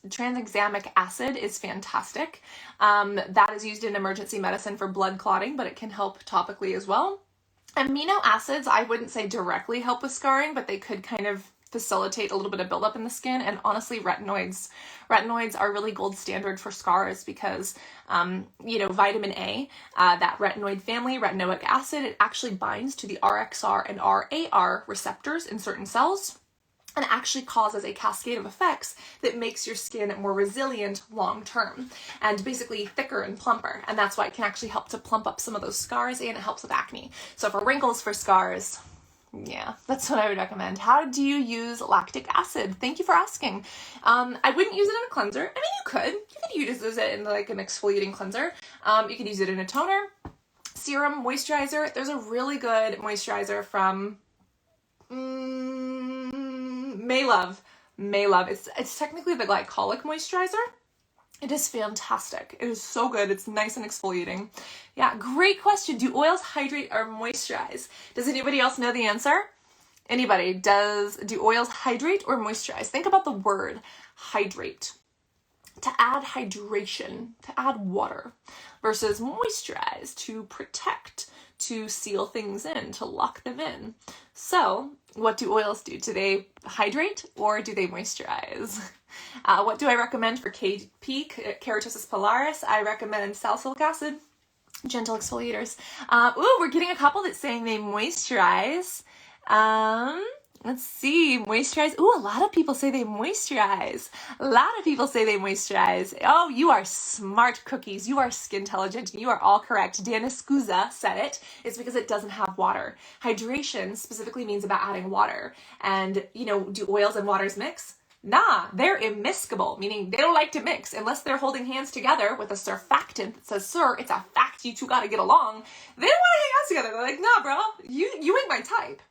tranexamic acid, is fantastic. That is used in emergency medicine for blood clotting, but it can help topically as well. Amino acids, I wouldn't say directly help with scarring, but they could kind of facilitate a little bit of buildup in the skin. And honestly, retinoids are really gold standard for scars because, vitamin A, that retinoid family, retinoic acid, it actually binds to the RXR and RAR receptors in certain cells, and actually causes a cascade of effects that makes your skin more resilient long term and basically thicker and plumper. And that's why it can actually help to plump up some of those scars, and it helps with acne. So for wrinkles, for scars, yeah, that's what I would recommend. How do you use lactic acid? Thank you for asking. I wouldn't use it in a cleanser. I mean, you could use it in like an exfoliating cleanser. You could use it in a toner, serum, moisturizer. There's a really good moisturizer from Maylove. It's technically the glycolic moisturizer. It is fantastic. It is so good. It's nice and exfoliating. Yeah, great question. Do oils hydrate or moisturize? Does anybody else know the answer? Anybody? Do oils hydrate or moisturize? Think about the word hydrate. To add hydration, to add water, versus moisturize, to protect, to seal things in, to lock them in. So what do oils do? Do they hydrate or do they moisturize? What do I recommend for KP, keratosis pilaris? I recommend salicylic acid, gentle exfoliators. We're getting a couple that's saying they moisturize. Let's see, moisturize. A lot of people say they moisturize. Oh, you are smart cookies. You are skin-intelligent. You are all correct. Daniscusa said it. It's because it doesn't have water. Hydration specifically means about adding water. And, do oils and waters mix? Nah, they're immiscible, meaning they don't like to mix unless they're holding hands together with a surfactant that says, sir, it's a fact, you two gotta get along. They don't want to hang out together. They're like, nah, bro, you ain't my type.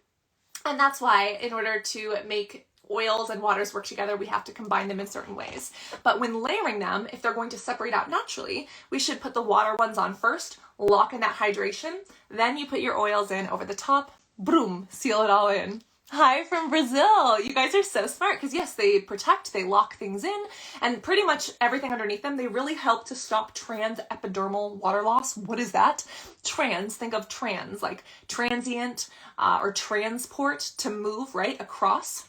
And that's why, in order to make oils and waters work together, we have to combine them in certain ways. But when layering them, if they're going to separate out naturally, we should put the water ones on first, lock in that hydration, then you put your oils in over the top, boom, seal it all in. Hi from Brazil. You guys are so smart because yes, they protect, they lock things in, and pretty much everything underneath them, they really help to stop transepidermal water loss. What is that? Trans, think of trans, like transient or transport, to move, right, across.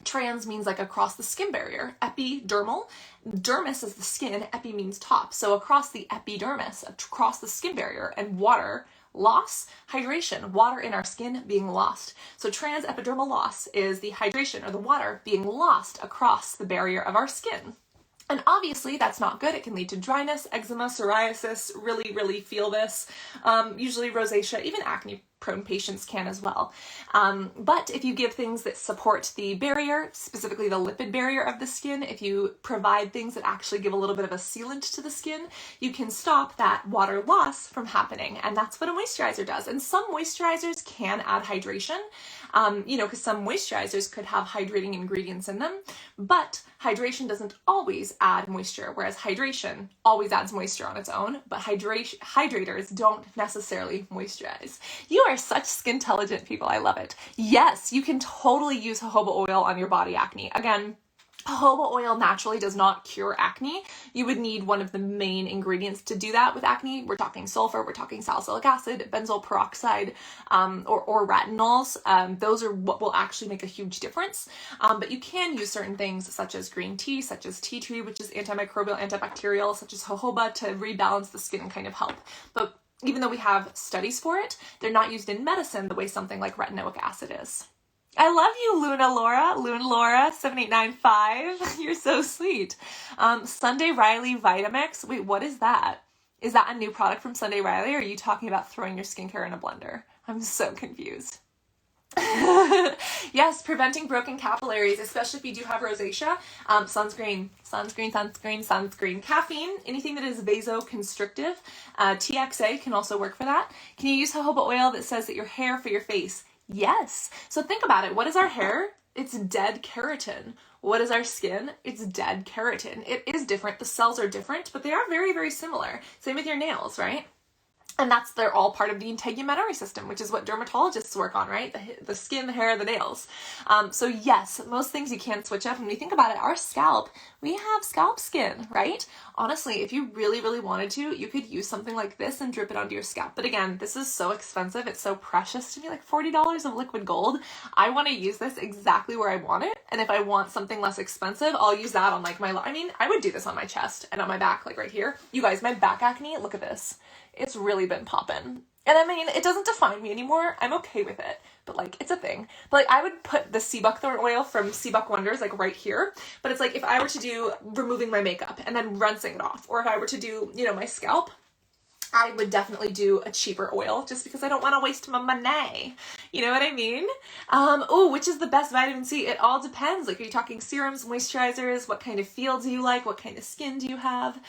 Trans means like across the skin barrier. Epidermal, dermis is the skin, epi means top. So across the epidermis, across the skin barrier, and water Loss, hydration, water in our skin being lost. So transepidermal loss is the hydration or the water being lost across the barrier of our skin. And obviously that's not good. It can lead to dryness, eczema, psoriasis, really feel this. Usually rosacea, even acne prone patients can as well. But if you give things that support the barrier, specifically the lipid barrier of the skin, if you provide things that actually give a little bit of a sealant to the skin, you can stop that water loss from happening. And that's what a moisturizer does. And some moisturizers can add hydration, because some moisturizers could have hydrating ingredients in them, but hydration doesn't always add moisture, whereas hydration always adds moisture on its own, but hydrators don't necessarily moisturize. You are such skin-intelligent people. I love it. Yes, you can totally use jojoba oil on your body acne. Again, jojoba oil naturally does not cure acne. You would need one of the main ingredients to do that with acne. We're talking sulfur, we're talking salicylic acid, benzoyl peroxide, or retinols. Those are what will actually make a huge difference. But you can use certain things such as green tea, such as tea tree, which is antimicrobial, antibacterial, such as jojoba to rebalance the skin and kind of help. But even though we have studies for it, they're not used in medicine the way something like retinoic acid is. I love you, Luna Laura 7895. You're so sweet. Sunday Riley Vitamix. Wait, what is that? Is that a new product from Sunday Riley, or are you talking about throwing your skincare in a blender? I'm so confused. Yes, preventing broken capillaries, especially if you do have rosacea. Sunscreen. Caffeine, anything that is vasoconstrictive. TXA can also work for that. Can you use jojoba oil that says that your hair for your face? Yes. So think about it. What is our hair? It's dead keratin. What is our skin? It's dead keratin. It is different. The cells are different, but they are very similar. Same with your nails, right? And they're all part of the integumentary system, which is what dermatologists work on, right? The skin, the hair, the nails. So yes, most things you can switch up. When we think about it, our scalp, we have scalp skin, right? Honestly, if you really wanted to, you could use something like this and drip it onto your scalp. But again, this is so expensive. It's so precious to me, like $40 of liquid gold. I want to use this exactly where I want it. And if I want something less expensive, I'll use that on like I would do this on my chest and on my back, like right here. You guys, my back acne, look at this. It's really been popping. And I mean, it doesn't define me anymore. I'm okay with it, but like, it's a thing. But like, I would put the SeabuckTHORN oil from SeabuckWonders like right here. But it's like, if I were to do removing my makeup and then rinsing it off, or if I were to do, my scalp, I would definitely do a cheaper oil just because I don't want to waste my money. You know what I mean? Which is the best vitamin C? It all depends. Like, are you talking serums, moisturizers? What kind of feel do you like? What kind of skin do you have?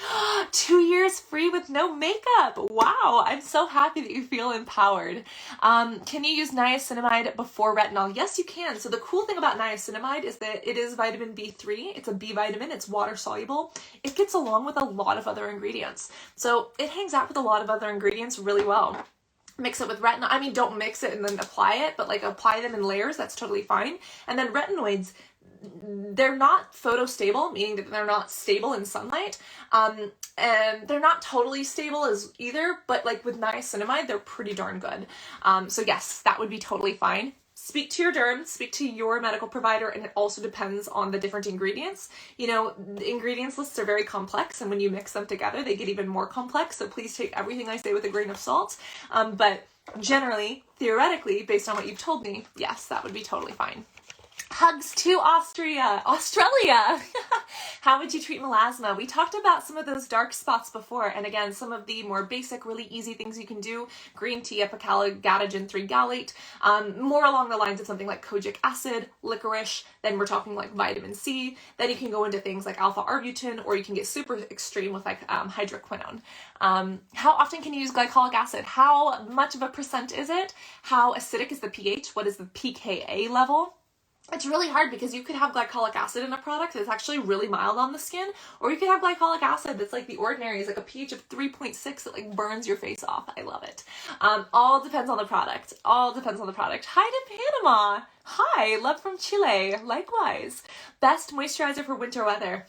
2 years free with no makeup. Wow. I'm so happy that you feel empowered. Can you use niacinamide before retinol? Yes, you can. So the cool thing about niacinamide is that it is vitamin B3. It's a B vitamin. It's water soluble. It gets along with a lot of other ingredients. So it hangs out with a lot of other ingredients really well. Mix it with retinol. I mean, don't mix it and then apply it, but like apply them in layers. That's totally fine. And then retinoids, they're not photostable, meaning that they're not stable in sunlight. And they're not totally stable as either, but like with niacinamide, they're pretty darn good. So yes, that would be totally fine. Speak to your derm, speak to your medical provider, and it also depends on the different ingredients. The ingredients lists are very complex, and when you mix them together, they get even more complex, so please take everything I say with a grain of salt. But generally, theoretically, based on what you've told me, yes, that would be totally fine. Hugs to Australia. How would you treat melasma? We talked about some of those dark spots before, and again, some of the more basic, really easy things you can do. Green tea, epicalogadogin 3 gallate, more along the lines of something like kojic acid, licorice, then we're talking like vitamin C. Then you can go into things like alpha-arbutin, or you can get super extreme with like hydroquinone. How often can you use glycolic acid? How much of a percent is it? How acidic is the pH? What is the pKa level? It's really hard because you could have glycolic acid in a product that's actually really mild on the skin, or you could have glycolic acid that's like the ordinary, is like a pH of 3.6 that like burns your face off. I love it. All depends on the product. Hi to Panama. Hi, love from Chile. Likewise. Best moisturizer for winter weather.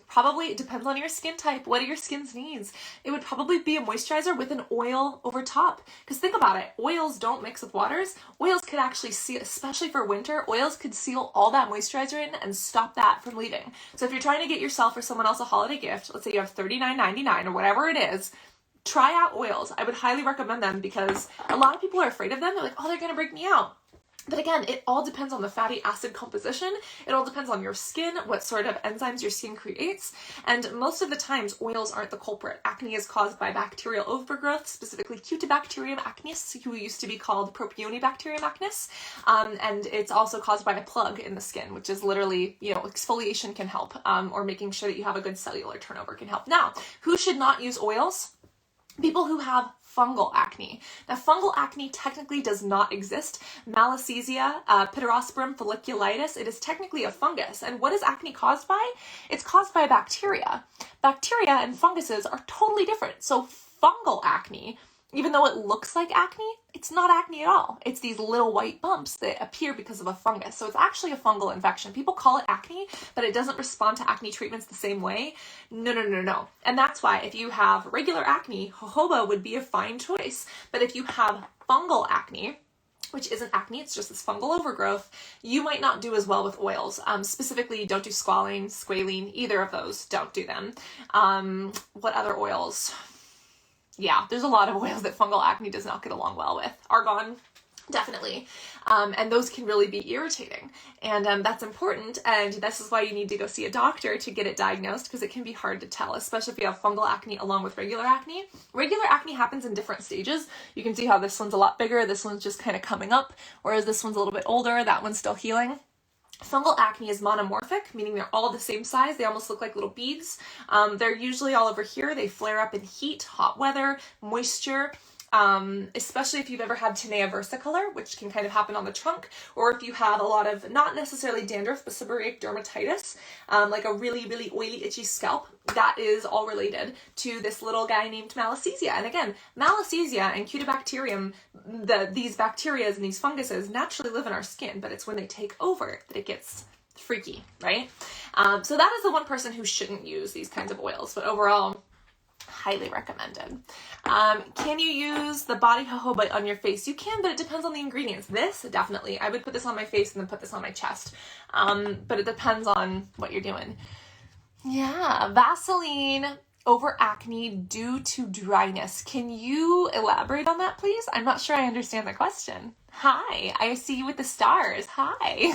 Probably it depends on your skin type. What are your skin's needs? It would probably be a moisturizer with an oil over top. Because think about it. Oils don't mix with waters. Oils could actually seal, especially for winter, oils could seal all that moisturizer in and stop that from leaving. So if you're trying to get yourself or someone else a holiday gift, let's say you have $39.99 or whatever it is, try out oils. I would highly recommend them because a lot of people are afraid of them. They're like, oh, they're going to break me out. But again, it all depends on the fatty acid composition. It all depends on your skin, what sort of enzymes your skin creates. And most of the times, oils aren't the culprit. Acne is caused by bacterial overgrowth, specifically Cutibacterium acnes, who used to be called Propionibacterium acnes. And it's also caused by a plug in the skin, which is literally, exfoliation can help, or making sure that you have a good cellular turnover can help. Now, who should not use oils? People who have fungal acne. Now, fungal acne technically does not exist. Malassezia, Pityrosporum folliculitis, it is technically a fungus. And what is acne caused by? It's caused by bacteria. Bacteria and funguses are totally different. So fungal acne, even though it looks like acne, it's not acne at all. It's these little white bumps that appear because of a fungus. So it's actually a fungal infection. People call it acne, but it doesn't respond to acne treatments the same way. No. And that's why if you have regular acne, jojoba would be a fine choice. But if you have fungal acne, which isn't acne, it's just this fungal overgrowth, you might not do as well with oils. Specifically, don't do squalene, either of those, don't do them. What other oils? Yeah, there's a lot of oils that fungal acne does not get along well with. Argan, definitely. And those can really be irritating. And that's important. And this is why you need to go see a doctor to get it diagnosed, because it can be hard to tell, especially if you have fungal acne along with regular acne. Regular acne happens in different stages. You can see how this one's a lot bigger. This one's just kind of coming up, whereas this one's a little bit older. That one's still healing. Fungal acne is monomorphic, meaning they're all the same size. They almost look like little beads. They're usually all over here. They flare up in heat, hot weather, moisture, especially if you've ever had tinea versicolor, which can kind of happen on the trunk, or if you have a lot of, not necessarily dandruff, but seborrheic dermatitis, like a really, really oily, itchy scalp. That is all related to this little guy named Malassezia. And again, Malassezia and Cutibacterium, these bacteria and these funguses naturally live in our skin, but it's when they take over that it gets freaky, right? So that is the one person who shouldn't use these kinds of oils, but overall, highly recommended. Can you use the body jojoba on your face? You can, but it depends on the ingredients. This, definitely. I would put this on my face and then put this on my chest. But it depends on what you're doing. Yeah, Vaseline over acne due to dryness. Can you elaborate on that, please? I'm not sure I understand the question. Hi, I see you with the stars. Hi.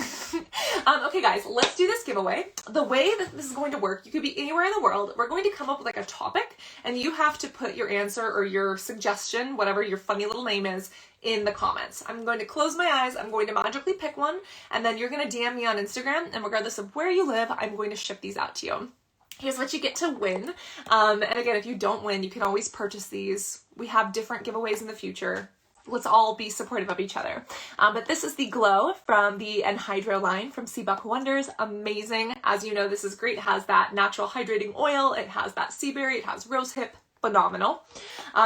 Okay, guys, let's do this giveaway. The way that this is going to work, you could be anywhere in the world. We're going to come up with like a topic, and you have to put your answer or your suggestion, whatever your funny little name is, in the comments. I'm going to close my eyes. I'm going to magically pick one, and then you're going to DM me on Instagram, and regardless of where you live, I'm going to ship these out to you. Here's what you get to win. And again, if you don't win, you can always purchase these. We have different giveaways in the future. Let's all be supportive of each other. But this is the Glow from the Enhydro line from SeabuckWonders. Amazing. As you know, this is great. It has that natural hydrating oil. It has that sea berry. It has rosehip. Phenomenal.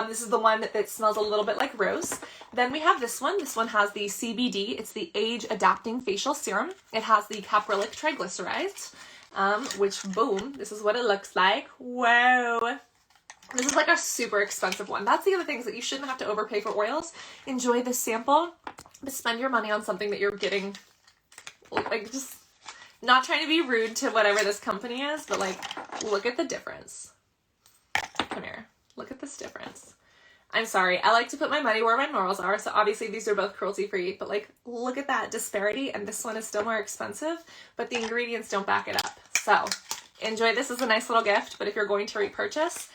This is the one that smells a little bit like rose. Then we have this one. This one has the CBD. It's the Age Adapting Facial Serum. It has the caprylic triglycerides. Which, boom, this is what it looks like. Whoa. This is like a super expensive one. That's the other things that you shouldn't have to overpay for oils. Enjoy this sample, but spend your money on something that you're getting, like, just not trying to be rude to whatever this company is, but like, look at the difference. Come here. Look at this difference. I'm sorry. I like to put my money where my morals are, so obviously these are both cruelty-free, but like, look at that disparity, and this one is still more expensive, but the ingredients don't back it up. So, enjoy this as a nice little gift, but if you're going to repurchase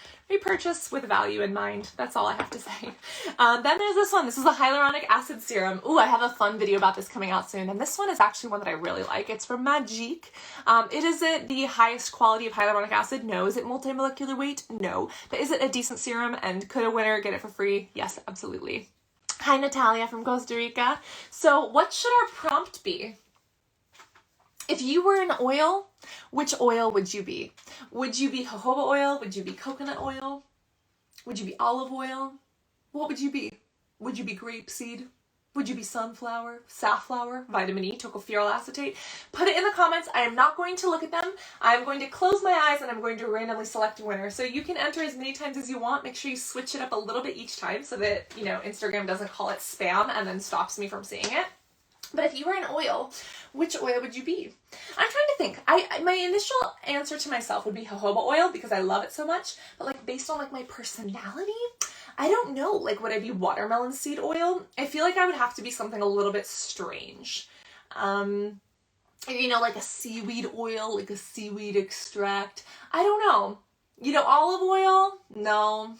with value in mind. That's all I have to say. Then there's this one. This is a hyaluronic acid serum. Ooh, I have a fun video about this coming out soon, and this one is actually one that I really like. It's from Magique. It isn't the highest quality of hyaluronic acid. No. Is it multi-molecular weight? No. But is it a decent serum, and could a winner get it for free? Yes, absolutely. Hi, Natalia from Costa Rica. So what should our prompt be? If you were an oil, which oil would you be? Would you be jojoba oil? Would you be coconut oil? Would you be olive oil? What would you be? Would you be grapeseed? Would you be sunflower, safflower, vitamin E, tocopherol acetate? Put it in the comments. I am not going to look at them. I'm going to close my eyes and I'm going to randomly select a winner. So you can enter as many times as you want. Make sure you switch it up a little bit each time so that, Instagram doesn't call it spam and then stops me from seeing it. But if you were an oil, which oil would you be? I'm trying to think. My initial answer to myself would be jojoba oil because I love it so much. But like based on like my personality, I don't know, like would I be watermelon seed oil? I feel like I would have to be something a little bit strange. You know, like a seaweed oil, like a seaweed extract. I don't know. You know, olive oil? No.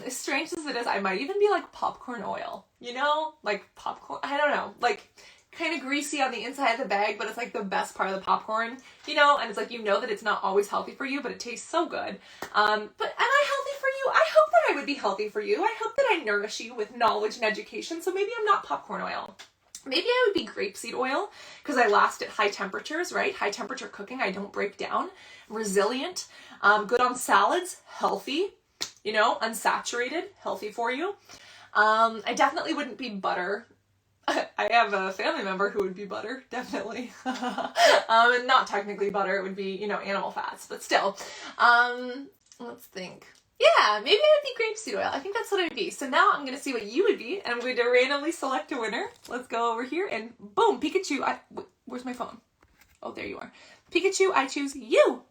As strange as it is, I might even be like popcorn oil. You know? Like popcorn, I don't know. Like kind of greasy on the inside of the bag, but it's like the best part of the popcorn, you know? And it's like, you know that it's not always healthy for you, but it tastes so good. But am I healthy for you? I hope that I would be healthy for you. I hope that I nourish you with knowledge and education, so maybe I'm not popcorn oil. Maybe I would be grapeseed oil because I last at high temperatures, right? High temperature cooking, I don't break down. Resilient, good on salads, healthy, you know, unsaturated, healthy for you. I definitely wouldn't be butter. I have a family member who would be butter, definitely. And not technically butter, it would be, you know, animal fats, but still. Let's think. Yeah, maybe I would be grapeseed oil. I think that's what I would be. So now I'm going to see what you would be, and I'm going to randomly select a winner. Let's go over here, and boom, Pikachu. Where's my phone? Oh, there you are. Pikachu, I choose you.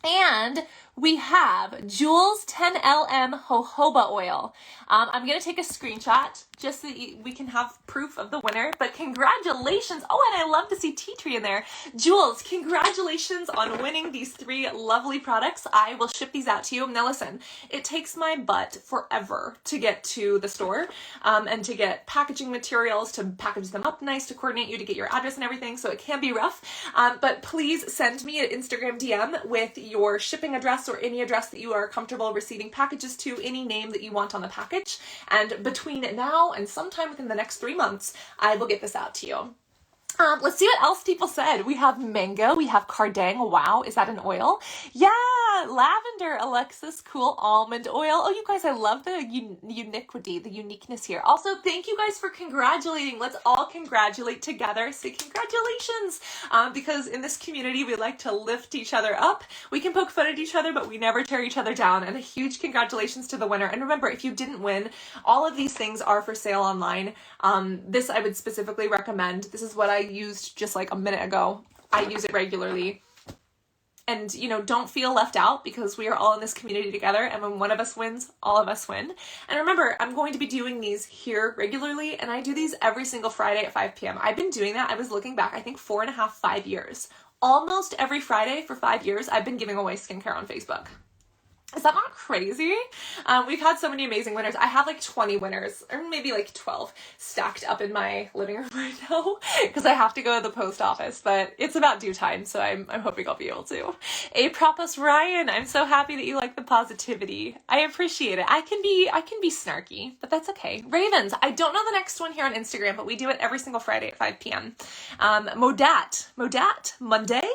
And we have Jules 10LM jojoba oil. I'm going to take a screenshot just so that we can have proof of the winner. But congratulations. Oh, and I love to see tea tree in there. Jules, congratulations on winning these 3 lovely products. I will ship these out to you. Now listen, it takes my butt forever to get to the store and to get packaging materials, to package them up nice, to coordinate you, to get your address and everything. So it can be rough. But please send me an Instagram DM with your shipping address or any address that you are comfortable receiving packages to, any name that you want on the package. And between now and sometime within the next 3 months, I will get this out to you. Let's see what else people said. We have mango, we have cardang. Wow, is that an oil? Yeah, lavender, Alexis, cool almond oil. Oh, you guys, I love the uniquity, the uniqueness here. Also, thank you guys for congratulating. Let's all congratulate together. Say congratulations, because in this community, we like to lift each other up. We can poke fun at each other, but we never tear each other down. And a huge congratulations to the winner. And remember, if you didn't win, all of these things are for sale online. This I would specifically recommend. This is what I used just like a minute ago. I use it regularly. And, you know, don't feel left out because we are all in this community together. And when one of us wins, all of us win. And remember, I'm going to be doing these here regularly. And I do these every single Friday at 5 p.m. I've been doing that. I was looking back, I think 4.5, 5 years. Almost every Friday for 5 years, I've been giving away skincare on Facebook. Is that not crazy? We've had so many amazing winners. I have like 20 winners, or maybe like 12 stacked up in my living room right now because I have to go to the post office, but it's about due time, so I'm hoping I'll be able to. A Propos Ryan, I'm so happy that you like the positivity. I appreciate it. I can be snarky, but that's okay. Ravens, I don't know the next one here on Instagram, but we do it every single Friday at 5 p.m. Modat, Monday.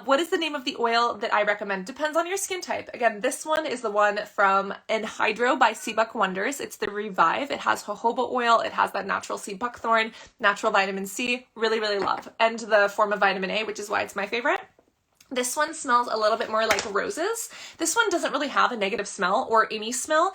What is the name of the oil that I recommend? Depends on your skin type. Again, this one is the one from Enhydro by SeabuckWonders. It's the Revive. It has jojoba oil. It has that natural sea buckthorn, natural vitamin C. Really, really love. And the form of vitamin A, which is why it's my favorite. This one smells a little bit more like roses. This one doesn't really have a negative smell or any smell.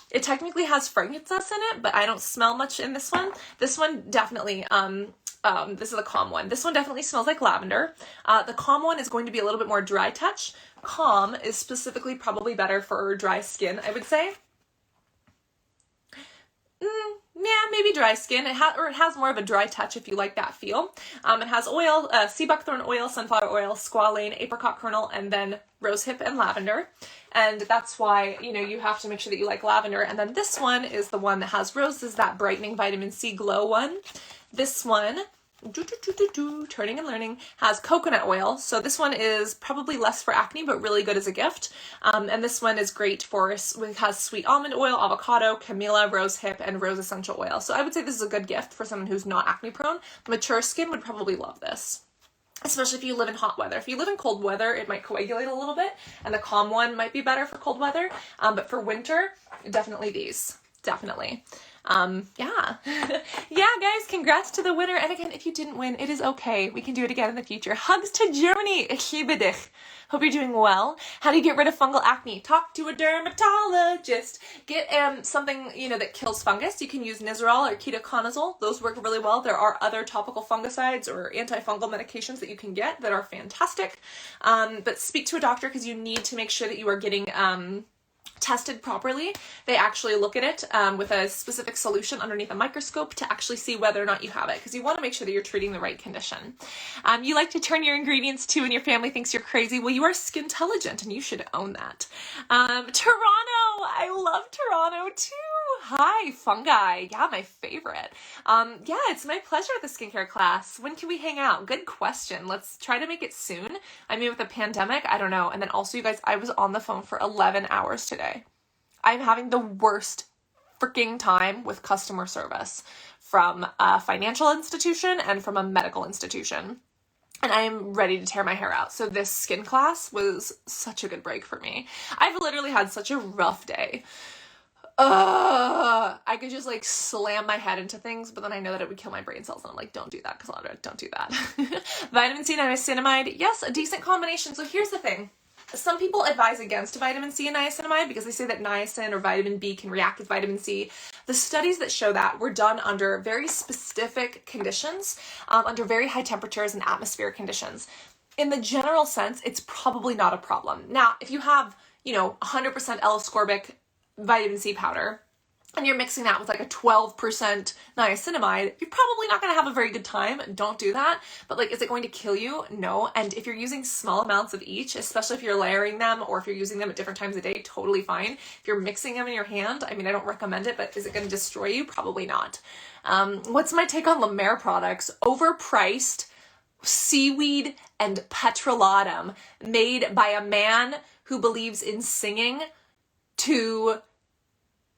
It technically has frankincense in it, but I don't smell much in this one. This one definitely, this is a calm one. This one definitely smells like lavender. The calm one is going to be a little bit more dry touch. Calm is specifically probably better for dry skin, I would say. Yeah, maybe dry skin. It has more of a dry touch if you like that feel. It has oil, sea buckthorn oil, sunflower oil, squalane, apricot kernel, and then rosehip and lavender. And that's why, you know, you have to make sure that you like lavender. And then this one is the one that has roses, that brightening vitamin C glow one. This one, Turning and Learning, has coconut oil. So this one is probably less for acne, but really good as a gift. And this one is great for, it has sweet almond oil, avocado, camellia, rosehip, and rose essential oil. So I would say this is a good gift for someone who's not acne prone. Mature skin would probably love this, especially if you live in hot weather. If you live in cold weather, it might coagulate a little bit, and the calm one might be better for cold weather. But for winter, definitely these. Definitely. Yeah. Yeah, guys, congrats to the winner. And again, if you didn't win, it is okay. We can do it again in the future. Hugs to Germany. Ich liebe dich. Hope you're doing well. How do you get rid of fungal acne? Talk to a dermatologist. Get something, you know, that kills fungus. You can use Nizoral or ketoconazole. Those work really well. There are other topical fungicides or antifungal medications that you can get that are fantastic. But speak to a doctor because you need to make sure that you are getting tested properly. They actually look at it with a specific solution underneath a microscope to actually see whether or not you have it, because you want to make sure that you're treating the right condition. You like to turn your ingredients to and your family thinks you're crazy. Well, you are skintelligent and you should own that. Toronto, I love Toronto too. Hi, fungi. Yeah, my favorite. Yeah, it's my pleasure at the skincare class. When can we hang out? Good question. Let's try to make it soon. I mean, with the pandemic, I don't know. And then also, you guys, I was on the phone for 11 hours today. I'm having the worst freaking time with customer service from a financial institution and from a medical institution. And I am ready to tear my hair out. So this skin class was such a good break for me. I've literally had such a rough day. I could just like slam my head into things, but then I know that it would kill my brain cells. And I'm like, don't do that, Cassandra, don't do that. Vitamin C and niacinamide, yes, a decent combination. So here's the thing. Some people advise against vitamin C and niacinamide because they say that niacin or vitamin B can react with vitamin C. The studies that show that were done under very specific conditions, under very high temperatures and atmospheric conditions. In the general sense, it's probably not a problem. Now, if you have, 100% L-ascorbic vitamin C powder, and you're mixing that with like a 12% niacinamide, you're probably not going to have a very good time. Don't do that. But like, is it going to kill you? No. And if you're using small amounts of each, especially if you're layering them or if you're using them at different times a day, totally fine. If you're mixing them in your hand, I mean, I don't recommend it, but is it going to destroy you? Probably not. What's my take on La Mer products? Overpriced seaweed and petrolatum made by a man who believes in singing to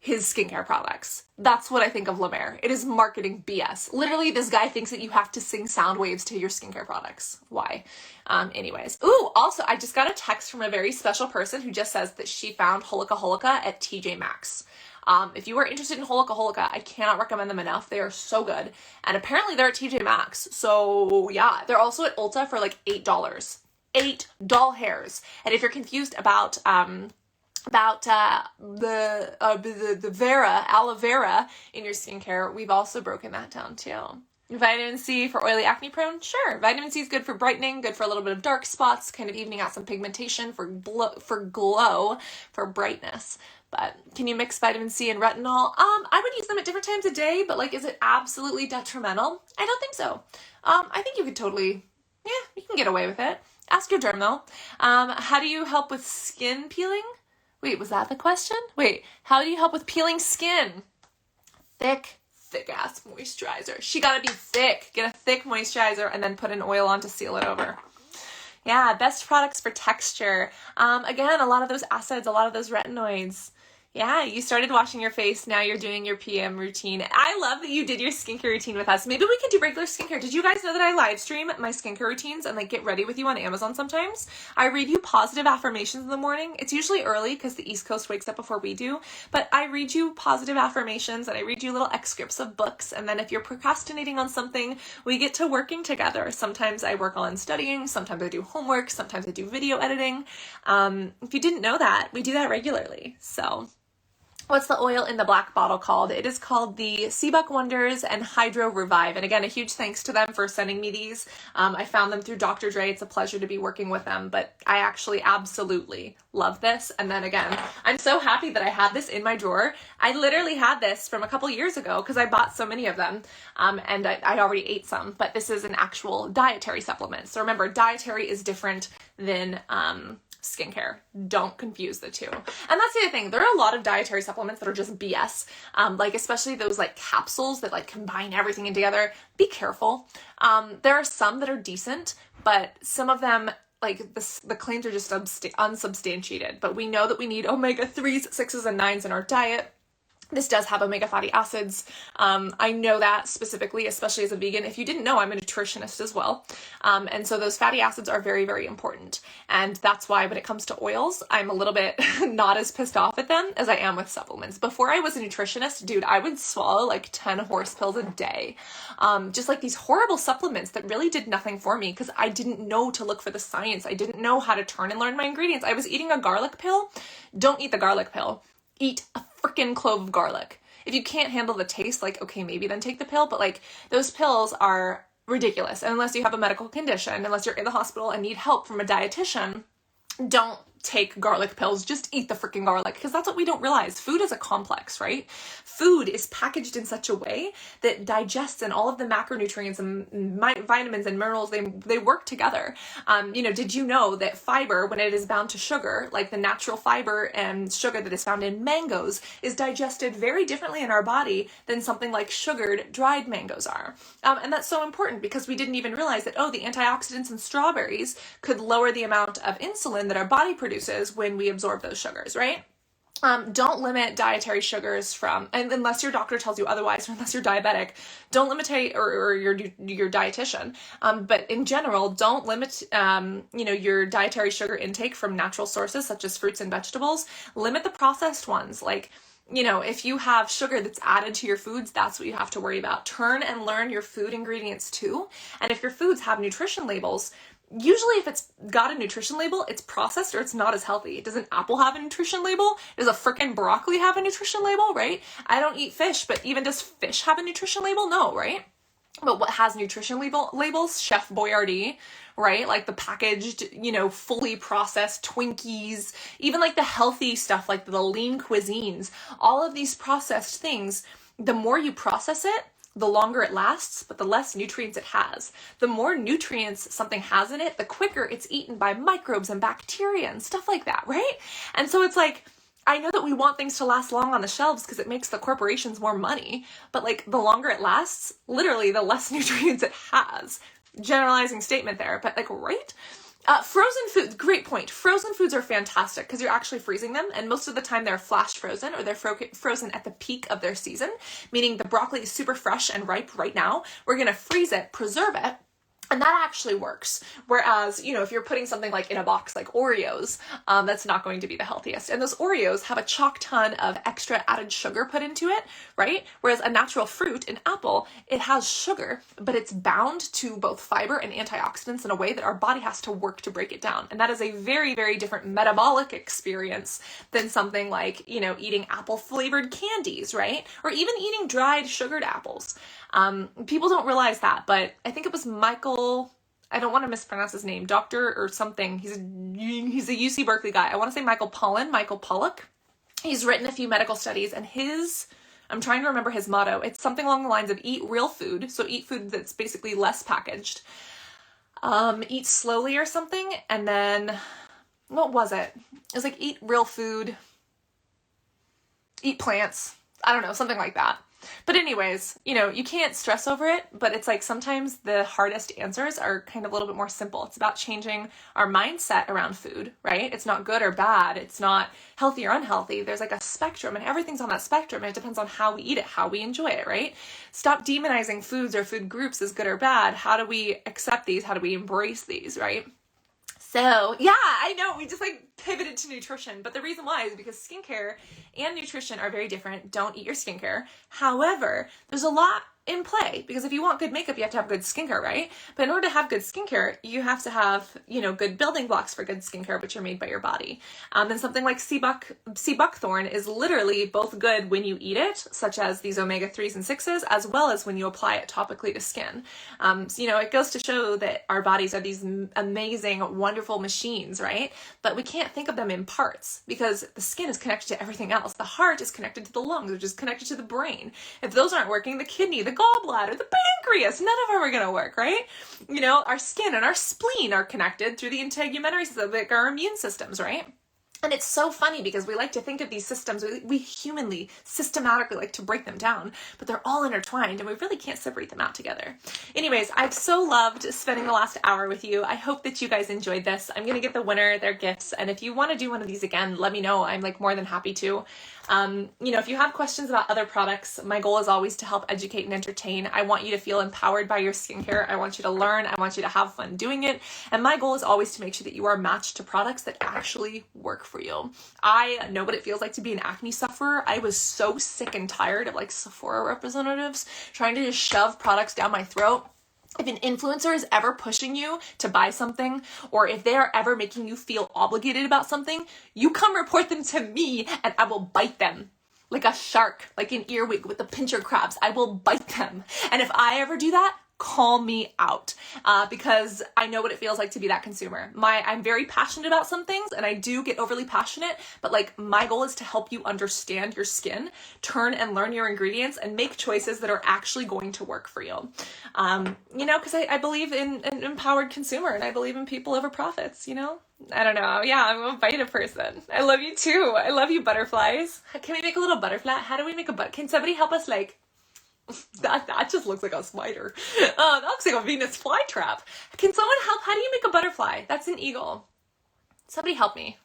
his skincare products. That's what I think of La Mer. It is marketing BS. Literally, this guy thinks that you have to sing sound waves to your skincare products. Why? Anyways. Ooh, also, I just got a text from a very special person who just says that she found Holika Holika at TJ Maxx. If you are interested in Holika Holika, I cannot recommend them enough. They are so good. And apparently they're at TJ Maxx. So yeah, they're also at Ulta for like $8. $8 hairs. And if you're confused about the aloe vera in your skincare, we've also broken that down too. Vitamin C for oily acne prone? Sure. Vitamin C is good for brightening, good for a little bit of dark spots, kind of evening out some pigmentation, for glow, for brightness. But can you mix vitamin C and retinol? I would use them at different times a day, but like, is it absolutely detrimental? I don't think so. I think you could totally, you can get away with it. Ask your derm though. How do you help with skin peeling? Wait, was that the question? Wait, how do you help with peeling skin? Thick ass moisturizer. She gotta be thick. Get a thick moisturizer and then put an oil on to seal it over. Yeah, best products for texture. Again, a lot of those acids, a lot of those retinoids. Yeah, you started washing your face, now you're doing your PM routine. I love that you did your skincare routine with us. Maybe we can do regular skincare. Did you guys know that I live stream my skincare routines and like get ready with you on Amazon sometimes? I read you positive affirmations in the morning. It's usually early because the East Coast wakes up before we do, but I read you positive affirmations and I read you little excerpts of books. And then if you're procrastinating on something, we get to working together. Sometimes I work on studying, sometimes I do homework, sometimes I do video editing. If you didn't know that, we do that regularly. So what's the oil in the black bottle called? It is called the SeabuckWonders Enhydro Revive. And again, a huge thanks to them for sending me these. I found them through Dr. Dre. It's a pleasure to be working with them, but I actually absolutely love this. And then again, I'm so happy that I had this in my drawer. I literally had this from a couple years ago because I bought so many of them and I already ate some, but this is an actual dietary supplement. So remember, dietary is different than skincare. Don't confuse the two. And that's the other thing. There are a lot of dietary supplements that are just BS. Like especially those like capsules that like combine everything in together. Be careful. There are some that are decent, but some of them like the claims are just unsubstantiated. But we know that we need omega-3s, 6s, and 9s in our diet. This does have omega fatty acids. I know that specifically, especially as a vegan. If you didn't know, I'm a nutritionist as well. And so those fatty acids are very, very important. And that's why when it comes to oils, I'm a little bit not as pissed off at them as I am with supplements. Before I was a nutritionist, dude, I would swallow like 10 horse pills a day. Just like these horrible supplements that really did nothing for me because I didn't know to look for the science. I didn't know how to turn and learn my ingredients. I was eating a garlic pill. Don't eat the garlic pill. Eat a freaking clove of garlic. If you can't handle the taste, like, okay, maybe then take the pill, but like those pills are ridiculous. And unless you have a medical condition, unless you're in the hospital and need help from a dietitian, don't take garlic pills, just eat the freaking garlic, because that's what we don't realize. Food is a complex, right? Food is packaged in such a way that digests, and all of the macronutrients and vitamins and minerals, they work together. Did you know that fiber, when it is bound to sugar, like the natural fiber and sugar that is found in mangoes, is digested very differently in our body than something like sugared dried mangoes are. And that's so important because we didn't even realize that, the antioxidants in strawberries could lower the amount of insulin that our body produces when we absorb those sugars, right? Don't limit dietary sugars and unless your doctor tells you otherwise, or unless you're diabetic, don't limit, or your dietitian. But in general, don't limit, your dietary sugar intake from natural sources such as fruits and vegetables. Limit the processed ones. Like, if you have sugar that's added to your foods, that's what you have to worry about. Turn and learn your food ingredients too. And if your foods have nutrition labels, usually if it's got a nutrition label, it's processed or it's not as healthy. Does an apple have a nutrition label? Does a frickin' broccoli have a nutrition label, right? I don't eat fish, but even does fish have a nutrition label? No, right? But what has nutrition labels? Chef Boyardee, right? Like the packaged, fully processed Twinkies, even like the healthy stuff, like the lean cuisines, all of these processed things, the more you process it, the longer it lasts, but the less nutrients it has. The more nutrients something has in it, the quicker it's eaten by microbes and bacteria and stuff like that, right? And so it's like, I know that we want things to last long on the shelves because it makes the corporations more money, but like the longer it lasts, literally the less nutrients it has. Generalizing statement there, but like, right? Frozen foods, great point. Frozen foods are fantastic because you're actually freezing them, and most of the time they're flash frozen, or they're frozen at the peak of their season, meaning the broccoli is super fresh and ripe right now. We're going to freeze it, preserve it, and that actually works. Whereas, if you're putting something like in a box like Oreos, that's not going to be the healthiest. And those Oreos have a chalk ton of extra added sugar put into it, right? Whereas a natural fruit, an apple, it has sugar, but it's bound to both fiber and antioxidants in a way that our body has to work to break it down. And that is a very, very different metabolic experience than something like, eating apple flavored candies, right? Or even eating dried sugared apples. People don't realize that, but I think it was Michael, I don't want to mispronounce his name, doctor or something. He's a UC Berkeley guy. I want to say Michael Pollack. He's written a few medical studies, and I'm trying to remember his motto. It's something along the lines of eat real food. So eat food that's basically less packaged. Eat slowly or something. And then, what was it? It was like eat real food, eat plants. I don't know, something like that. But anyways, you can't stress over it, but it's like sometimes the hardest answers are kind of a little bit more simple. It's about changing our mindset around food, right? It's not good or bad. It's not healthy or unhealthy. There's like a spectrum, and everything's on that spectrum, and it depends on how we eat it, how we enjoy it, right? Stop demonizing foods or food groups as good or bad. How do we accept these? How do we embrace these, right? So yeah, I know we just like pivoted to nutrition, but the reason why is because skincare and nutrition are very different. Don't eat your skincare. However, there's a lot in play, because if you want good makeup, you have to have good skincare, right? But in order to have good skincare, you have to have, good building blocks for good skincare, which are made by your body. And something like SeabuckTHORN is literally both good when you eat it, such as these omega-3s and 6s, as well as when you apply it topically to skin. It goes to show that our bodies are these amazing, wonderful machines, right? But we can't think of them in parts, because the skin is connected to everything else. The heart is connected to the lungs, which is connected to the brain. If those aren't working, the kidney, the gallbladder, the pancreas, none of them are going to work, right? Our skin and our spleen are connected through the integumentary system, like our immune systems, right? And it's so funny because we like to think of these systems, we humanly, systematically like to break them down, but they're all intertwined and we really can't separate them out together. Anyways, I've so loved spending the last hour with you. I hope that you guys enjoyed this. I'm going to get the winner their gifts. And if you want to do one of these again, let me know. I'm more than happy to. If you have questions about other products, my goal is always to help educate and entertain. I want you to feel empowered by your skincare. I want you to learn. I want you to have fun doing it. And my goal is always to make sure that you are matched to products that actually work for you. I know what it feels like to be an acne sufferer. I was so sick and tired of Sephora representatives trying to just shove products down my throat. If an influencer is ever pushing you to buy something, or if they are ever making you feel obligated about something, you come report them to me and I will bite them like a shark, like an earwig with the pincher crabs. I will bite them. And if I ever do that, call me out because I know what it feels like to be that consumer. I'm very passionate about some things, and I do get overly passionate, but like my goal is to help you understand your skin, turn and learn your ingredients, and make choices that are actually going to work for you. You know, because I believe in an empowered consumer, and I believe in people over profits, you know? I don't know. Yeah, I'm a Vita person. I love you too. I love you, butterflies. Can we make a little butterfly? How do we make a can somebody help us, like, that just looks like a spider. That looks like a Venus flytrap. Can someone help? How do you make a butterfly? That's an eagle. Somebody help me.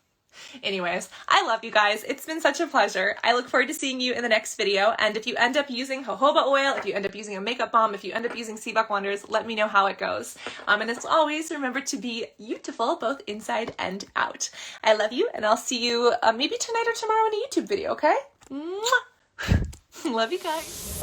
Anyways, I love you guys. It's been such a pleasure. I look forward to seeing you in the next video. And if you end up using jojoba oil, if you end up using a makeup balm, if you end up using SeabuckWonders, let me know how it goes. And as always, remember to be beautiful both inside and out. I love you, and I'll see you maybe tonight or tomorrow in a YouTube video, okay? Mwah! Love you guys.